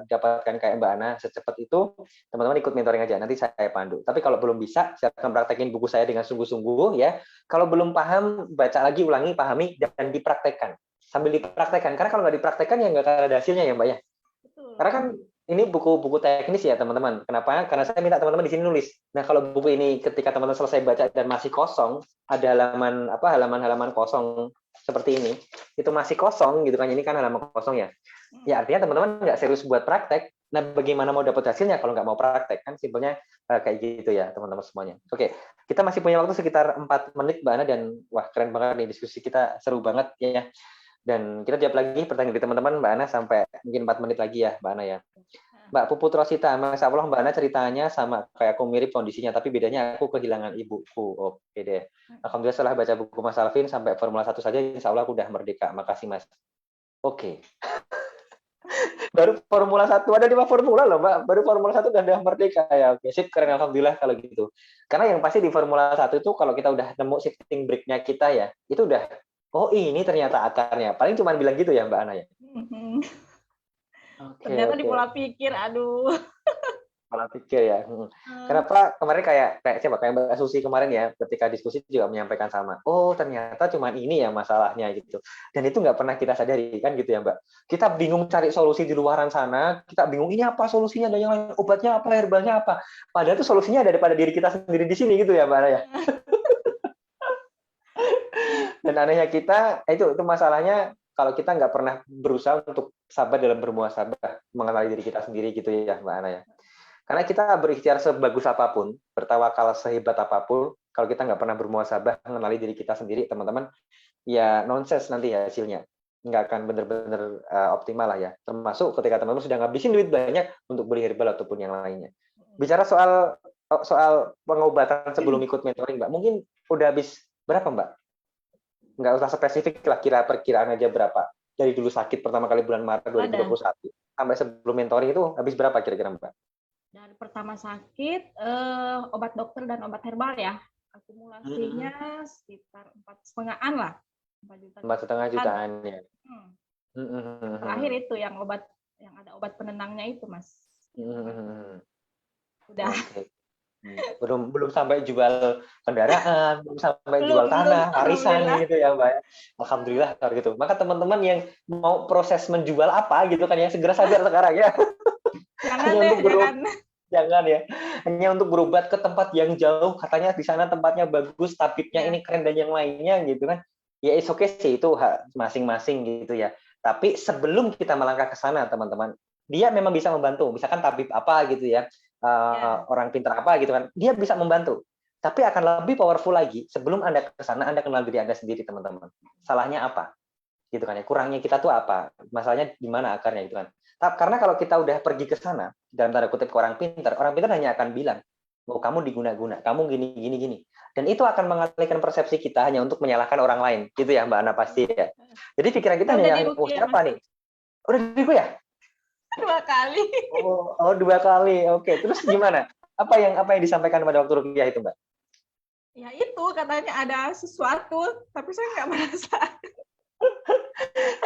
dapatkan kayak Mbak Ana secepat itu, teman-teman ikut mentoring aja, nanti saya pandu. Tapi kalau belum bisa, silakan praktekin buku saya dengan sungguh-sungguh ya. Kalau belum paham, baca lagi, ulangi, pahami, dan dipraktekkan. Sambil dipraktekkan, karena kalau nggak dipraktekkan ya nggak akan ada hasilnya ya Mbak ya. Karena kan ini buku-buku teknis ya teman-teman. Kenapa? Karena saya minta teman-teman di sini nulis. Nah kalau buku ini ketika teman-teman selesai baca dan masih kosong, ada halaman kosong seperti ini, itu masih kosong gitu kan, ini kan halaman kosong ya. Ya artinya teman-teman nggak serius buat praktek. Nah bagaimana mau dapat hasilnya kalau nggak mau praktek? Kan simpelnya kayak gitu ya teman-teman semuanya. Oke, kita masih punya waktu sekitar 4 menit Mbak Ana, dan wah keren banget nih diskusi kita, seru banget ya. Dan kita jawab lagi pertanyaan dari teman-teman Mbak Ana sampai mungkin 4 menit lagi ya Mbak Ana ya. Mbak Puput Rosita, Masya Allah Mbak Ana ceritanya sama kayak aku, mirip kondisinya, tapi bedanya aku kehilangan ibuku. Oke deh. Alhamdulillah setelah baca buku Mas Alvin sampai Formula 1 saja, insya Allah aku udah merdeka. Makasih Mas. Oke. Baru Formula 1, ada 5 formula loh Mbak. Baru Formula 1 udah merdeka ya. Oke, sip, keren Alhamdulillah kalau gitu. Karena yang pasti di Formula 1 itu kalau kita udah nemu shifting brake-nya kita ya, itu udah, oh ini ternyata akarnya. Paling cuma bilang gitu ya Mbak Ana ya. Ternyata di pola pikir, aduh. Pola pikir ya. Kenapa kemarin kayak Mbak Susi kemarin ya, ketika diskusi juga menyampaikan sama. Oh ternyata cuma ini ya masalahnya gitu. Dan itu nggak pernah kita sadari kan gitu ya Mbak. Kita bingung cari solusi di luaran sana. Kita bingung ini apa solusinya, dan yang lain obatnya apa, herbalnya apa. Padahal itu solusinya ada pada diri kita sendiri di sini gitu ya Mbak ya. Dan anehnya kita itu masalahnya. Kalau kita nggak pernah berusaha untuk sabar dalam bermuhasabah, mengenali diri kita sendiri gitu ya Mbak Ana ya. Karena kita berikhtiar sebagus apapun, bertawakal sehebat apapun, kalau kita nggak pernah bermuhasabah, mengenali diri kita sendiri, teman-teman, ya nonsense nanti hasilnya. Nggak akan benar-benar optimal lah ya. Termasuk ketika teman-teman sudah ngabisin duit banyak untuk beli herbal ataupun yang lainnya. Bicara soal soal pengobatan sebelum ikut mentoring, Mbak. Mungkin udah habis berapa, Mbak? Nggak usah spesifik lah, perkiraan aja berapa. Dari dulu sakit pertama kali bulan Maret 2021 sampai sebelum mentoring itu habis berapa kira-kira, Mbak? Dari pertama sakit, obat dokter dan obat herbal ya, akumulasinya sekitar 4,5-an lah. 4,5 jutaan ya. Terakhir itu yang ada obat penenangnya itu, Mas. Udah. Okay. Belum sampai jual kendaraan, belum sampai jual tanah, warisan gitu ya, Mbak. Alhamdulillah gitu. Maka teman-teman yang mau proses menjual apa gitu kan ya, segera sadar sekarang ya. Jangan ya. Hanya untuk berobat ke tempat yang jauh, katanya di sana tempatnya bagus, tabibnya ini keren dan yang lainnya gitu kan. Ya it's okay sih, itu masing-masing gitu ya. Tapi sebelum kita melangkah ke sana, teman-teman, dia memang bisa membantu. Misalkan tabib apa gitu ya, orang pintar apa gitu kan, dia bisa membantu. Tapi akan lebih powerful lagi sebelum Anda ke sana, Anda kenal diri Anda sendiri, teman-teman. Salahnya apa? Gitu kan ya. Kurangnya kita tuh apa? Masalahnya di mana akarnya gitu kan. Karena kalau kita udah pergi ke sana, dalam tanda kutip ke orang pintar hanya akan bilang, oh kamu diguna-guna, kamu gini. Dan itu akan mengalihkan persepsi kita hanya untuk menyalahkan orang lain. Gitu ya Mbak Ana pasti ya. Jadi pikiran kita hanya, oh siapa nih? Udah diriku ya? 2 kali. Oh 2 kali. Oke. Terus gimana? Apa yang disampaikan pada waktu ruqyah itu, Mbak? Ya itu, katanya ada sesuatu, tapi saya nggak merasa.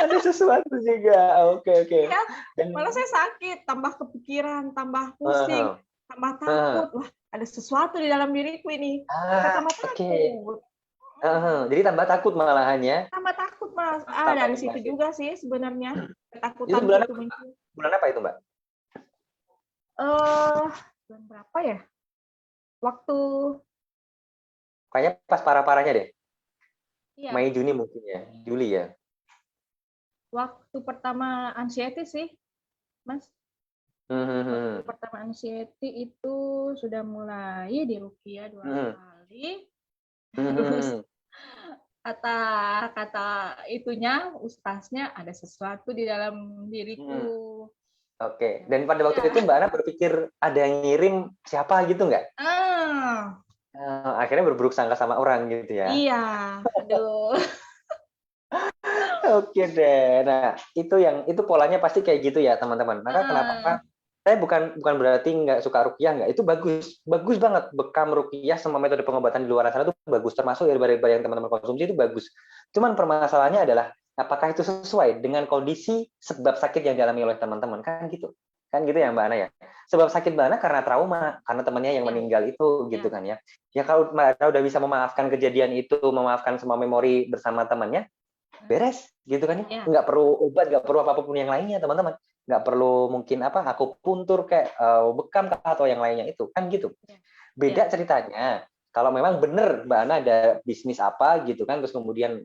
Ada sesuatu juga. Oke. Ya, malah saya sakit, tambah kepikiran, tambah pusing, tambah takut. Wah, ada sesuatu di dalam diriku ini. Tambah takut. Jadi tambah takut malahannya. Tambah takut, Mas. Dari situ juga sih sebenarnya ketakutan itu muncul. Bulan apa itu, Mbak? Bulan berapa ya? Waktu kayaknya pas parah-parahnya deh. Iya. Mei Juni mungkin ya, Juli ya. Waktu pertama anxiety sih, Mas. Waktu pertama anxiety itu sudah mulai di ruqyah 2 kali. Terus kata itunya, ustaznya, ada sesuatu di dalam diriku. Oke. Dan pada waktu itu Mbak Ana berpikir ada yang ngirim siapa gitu nggak? Akhirnya berburuk sangka sama orang gitu ya? Iya. Aduh. Oke deh. Nah, itu polanya pasti kayak gitu ya, teman-teman. Maka kenapa saya bukan berarti nggak suka ruqyah, nggak. Itu bagus banget. Bekam ruqyah, semua metode pengobatan di luar sana itu bagus. Termasuk herbal yang teman-teman konsumsi itu bagus. Cuman permasalahannya adalah apakah itu sesuai dengan kondisi sebab sakit yang dialami oleh teman-teman, kan gitu ya Mbak Ana ya. Sebab sakit Mbak Ana karena trauma, karena temannya yang meninggal itu gitu kan ya. Ya kalau Mbak Ana udah bisa memaafkan kejadian itu, memaafkan semua memori bersama temannya, beres gitu kan ya. Nggak perlu obat, nggak perlu apapun yang lainnya, teman-teman. Nggak perlu mungkin aku puntur kayak bekam atau yang lainnya itu kan gitu. Beda ceritanya kalau memang benar Mbak Ana ada bisnis apa gitu kan, terus kemudian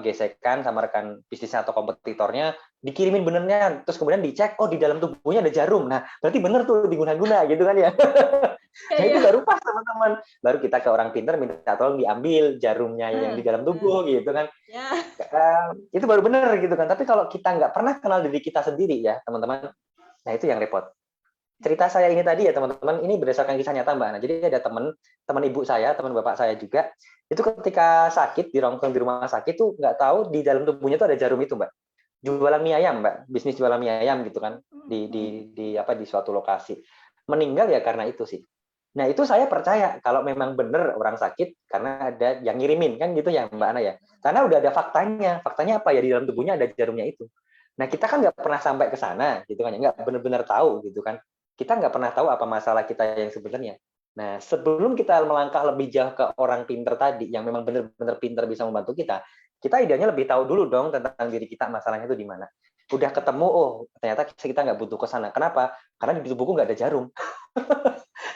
gesekan sama rekan bisnisnya atau kompetitornya, dikirimin benernya, terus kemudian dicek, oh di dalam tubuhnya ada jarum. Nah berarti bener tuh diguna-guna gitu kan ya. Nah itu baru pas, teman-teman. Baru kita ke orang pintar minta tolong diambil jarumnya yang di dalam tubuh gitu kan. Itu baru bener gitu kan. Tapi kalau kita nggak pernah kenal diri kita sendiri ya teman-teman, nah itu yang repot. Cerita saya ini tadi ya teman-teman, ini berdasarkan kisah nyata Mbak Ana. Jadi ada teman ibu saya, teman bapak saya juga, itu ketika sakit di rumah sakit tuh nggak tahu di dalam tubuhnya tuh ada jarum itu Mbak. Jualan mie ayam Mbak, bisnis jualan mie ayam gitu kan di suatu lokasi. Meninggal ya karena itu sih. Nah itu saya percaya kalau memang benar orang sakit karena ada yang ngirimin kan gitu ya Mbak Ana ya. Karena udah ada faktanya. Faktanya apa ya, di dalam tubuhnya ada jarumnya itu. Nah kita kan nggak pernah sampai ke sana gitu kan, nggak benar-benar tahu gitu kan. Kita nggak pernah tahu apa masalah kita yang sebenarnya. Nah, sebelum kita melangkah lebih jauh ke orang pinter tadi, yang memang benar-benar pinter bisa membantu kita idealnya lebih tahu dulu dong tentang diri kita, masalahnya itu di mana. Udah ketemu, oh ternyata kita nggak butuh ke sana. Kenapa? Karena di tubuhku nggak ada jarum.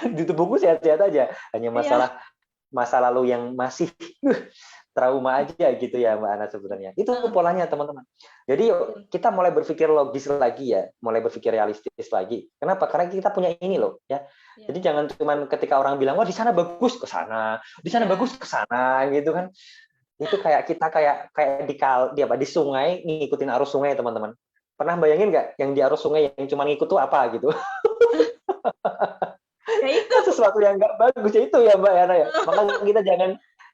Di tubuhku sehat-sehat aja. Hanya masa lalu yang masih trauma aja gitu ya Mbak Ana sebenarnya. Itu polanya teman-teman. Jadi kita mulai berpikir logis lagi ya, mulai berpikir realistis lagi. Kenapa? Karena kita punya ini loh ya. Jadi jangan cuma ketika orang bilang wah di sana bagus ke sana, di sana bagus ke sana gitu kan. Itu kayak kita kayak di sungai ngikutin arus sungai teman-teman. Pernah bayangin nggak yang di arus sungai yang cuma ngikut tuh apa gitu? Ya itu. Sesuatu yang nggak bagus ya itu ya Mbak Yana ya. Maka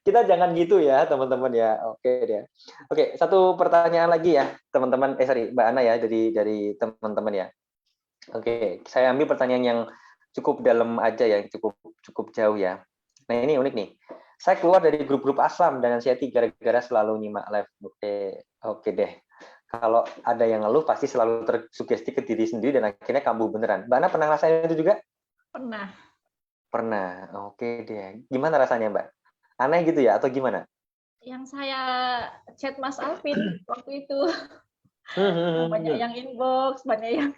kita jangan gitu ya teman-teman ya. Oke deh. Oke, satu pertanyaan lagi ya teman-teman. Sorry Mbak Ana ya dari teman-teman ya. Oke, saya ambil pertanyaan yang cukup dalam aja ya, cukup jauh ya. Nah ini unik nih. Saya keluar dari grup-grup asam dengan Siati gara-gara selalu nyimak live. Oke deh. Kalau ada yang ngeluh pasti selalu tersugesti ke diri sendiri dan akhirnya kambuh beneran. Mbak Ana pernah ngerasain itu juga? Pernah. Pernah. Oke deh. Gimana rasanya Mbak? Aneh gitu ya atau gimana? Yang saya chat Mas Alvin waktu itu. Banyak yang inbox, banyak yang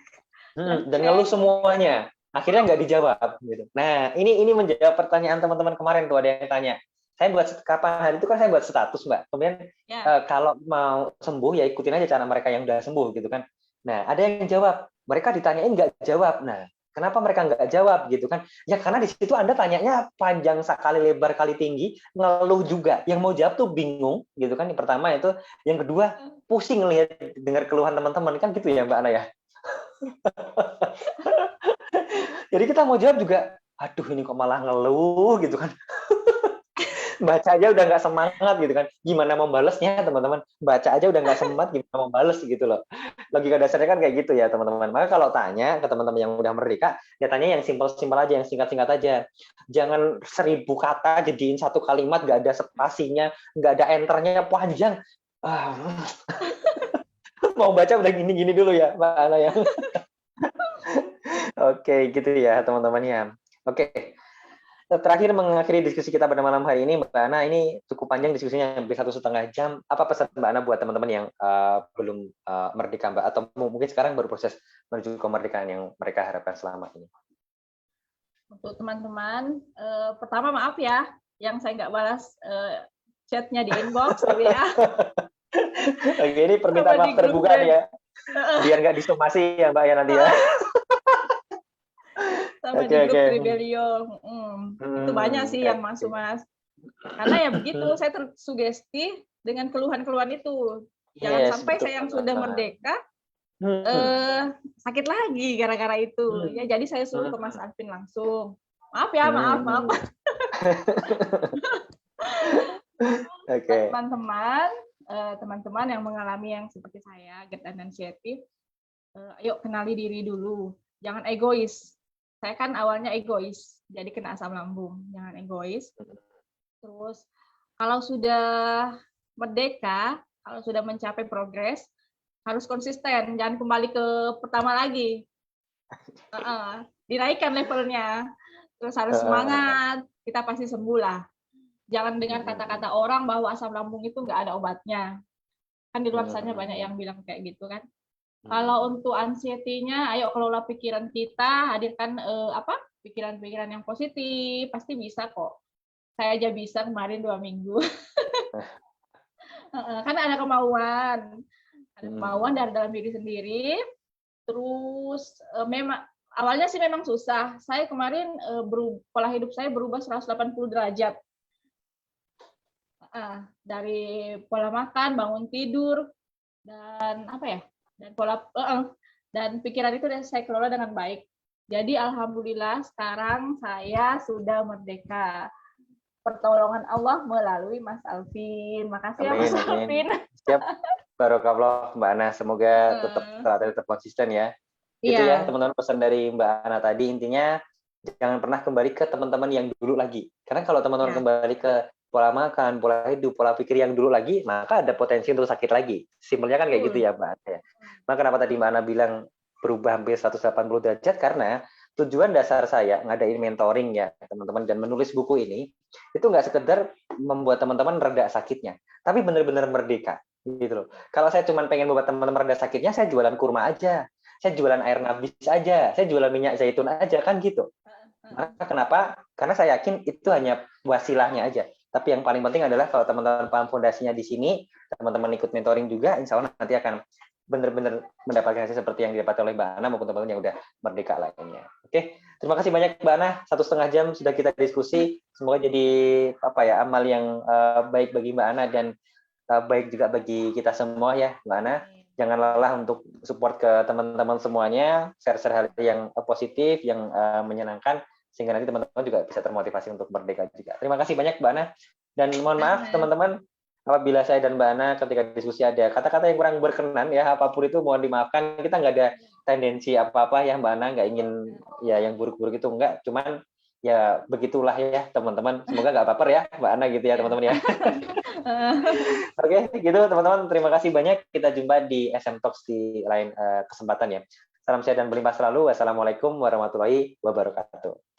Dan ngeluh semuanya. Akhirnya nggak dijawab. Gitu. Nah, ini menjawab pertanyaan teman-teman kemarin tuh ada yang tanya. Saya buat kapan hari itu kan saya buat status Mbak. Kemudian ya. kalau mau sembuh ya ikutin aja cara mereka yang udah sembuh gitu kan. Nah, ada yang jawab. Mereka ditanyain nggak jawab. Nah, kenapa mereka nggak jawab gitu kan? Ya karena di situ Anda tanyanya panjang sekali, lebar kali tinggi, ngeluh juga. Yang mau jawab tuh bingung gitu kan. Yang pertama itu, yang kedua pusing lihat dengar keluhan teman-teman kan gitu ya Mbak Ana ya. Jadi kita mau jawab juga, aduh ini kok malah ngeluh gitu kan. Baca aja udah nggak semangat gitu kan. Gimana mau balesnya teman-teman? Baca aja udah nggak semangat, gimana mau bales gitu loh. Logika dasarnya kan kayak gitu ya teman-teman. Maka kalau tanya ke teman-teman yang udah merdeka, ya tanya yang simpel-simpel aja, yang singkat-singkat aja. Jangan 1000 kata jadiin satu kalimat, nggak ada spasinya, nggak ada enternya panjang. Mau baca udah gini-gini dulu ya, Mbak Ana ya. Oke, gitu ya teman-teman ya. Oke, terakhir mengakhiri diskusi kita pada malam hari ini, Mbak Ana, ini cukup panjang diskusinya, hampir 1,5 jam. Apa pesan Mbak Ana buat teman-teman yang belum merdeka, Mbak? Atau mungkin sekarang baru proses menuju kemerdekaan yang mereka harapkan selama ini? Untuk teman-teman, pertama maaf ya, yang saya nggak balas chatnya di inbox, di WA. Oke, ini permintaan maaf terbuka nih ya, biar nggak disomasi ya Mbak ya nanti ya. Sama di grup Tribelio. Itu banyak sih yang masuk Mas. Karena ya begitu, saya tersugesti dengan keluhan-keluhan itu. Jangan sampai saya yang sudah merdeka sakit lagi gara-gara itu. Ya jadi saya suruh ke Mas Alvin langsung. Maaf ya, maaf. Teman-teman yang mengalami yang seperti saya, GERD dan anxiety, ayo kenali diri dulu. Jangan egois. Saya kan awalnya egois, jadi kena asam lambung. Jangan egois. Terus kalau sudah merdeka, kalau sudah mencapai progres, harus konsisten. Jangan kembali ke pertama lagi. Dinaikkan levelnya. Terus harus semangat. Kita pasti sembuh lah. Jangan dengar kata-kata orang bahwa asam lambung itu nggak ada obatnya. Kan di luar sana banyak yang bilang kayak gitu kan. Kalau untuk anxiety-nya, ayo kelola pikiran kita, hadirkan pikiran-pikiran yang positif, pasti bisa kok. Saya aja bisa kemarin 2 minggu. Kan ada kemauan dari dalam diri sendiri. Terus memang awalnya sih memang susah. Saya kemarin pola hidup saya berubah 180 derajat. Dari pola makan, bangun tidur, dan dan pikiran itu saya kelola dengan baik. Jadi alhamdulillah sekarang saya sudah merdeka. Pertolongan Allah melalui Mas Alvin. Makasih ya Mas Alvin. Siap. Barokallah Mbak Ana, semoga tetap konsisten ya. Gitu ya teman-teman, pesan dari Mbak Ana tadi, intinya jangan pernah kembali ke teman-teman yang dulu lagi. Karena kalau teman-teman kembali ke pola makan, pola hidup, pola pikir yang dulu lagi, maka ada potensi untuk sakit lagi. Simpelnya kan kayak gitu ya Mbak Ana. Maka kenapa tadi Mbak Ana bilang berubah hampir 180 derajat, karena tujuan dasar saya ngadain mentoring ya teman-teman dan menulis buku ini itu nggak sekedar membuat teman-teman reda sakitnya, tapi benar-benar merdeka gitu loh. Kalau saya cuma pengen membuat teman-teman reda sakitnya, saya jualan kurma aja, saya jualan air nabis aja, saya jualan minyak zaitun aja kan gitu. Maka kenapa? Karena saya yakin itu hanya wasilahnya aja. Tapi yang paling penting adalah kalau teman-teman paham fondasinya di sini, teman-teman ikut mentoring juga, insya Allah nanti akan benar-benar mendapatkan hasil seperti yang didapat oleh Mbak Ana maupun teman-teman yang udah merdeka lainnya. Oke, terima kasih banyak Mbak Ana. 1,5 jam sudah kita diskusi. Semoga jadi amal yang baik bagi Mbak Ana dan baik juga bagi kita semua ya Mbak Ana. Jangan lelah untuk support ke teman-teman semuanya, share hal yang positif, yang menyenangkan. sehingga nanti teman-teman juga bisa termotivasi untuk merdeka juga. Terima kasih banyak Mbak Ana, dan mohon maaf teman-teman apabila saya dan Mbak Ana ketika diskusi ada kata-kata yang kurang berkenan ya, apapun itu mohon dimaafkan. Kita nggak ada tendensi apa-apa ya Mbak Ana, nggak ingin ya yang buruk-buruk itu, enggak, cuman ya begitulah ya teman-teman. Semoga nggak baper ya Mbak Ana gitu ya teman-teman ya. Oke, gitu teman-teman. Terima kasih banyak. Kita jumpa di SM Talks di lain kesempatan ya. Salam sehat dan berlimpah selalu. Wassalamualaikum warahmatullahi wabarakatuh.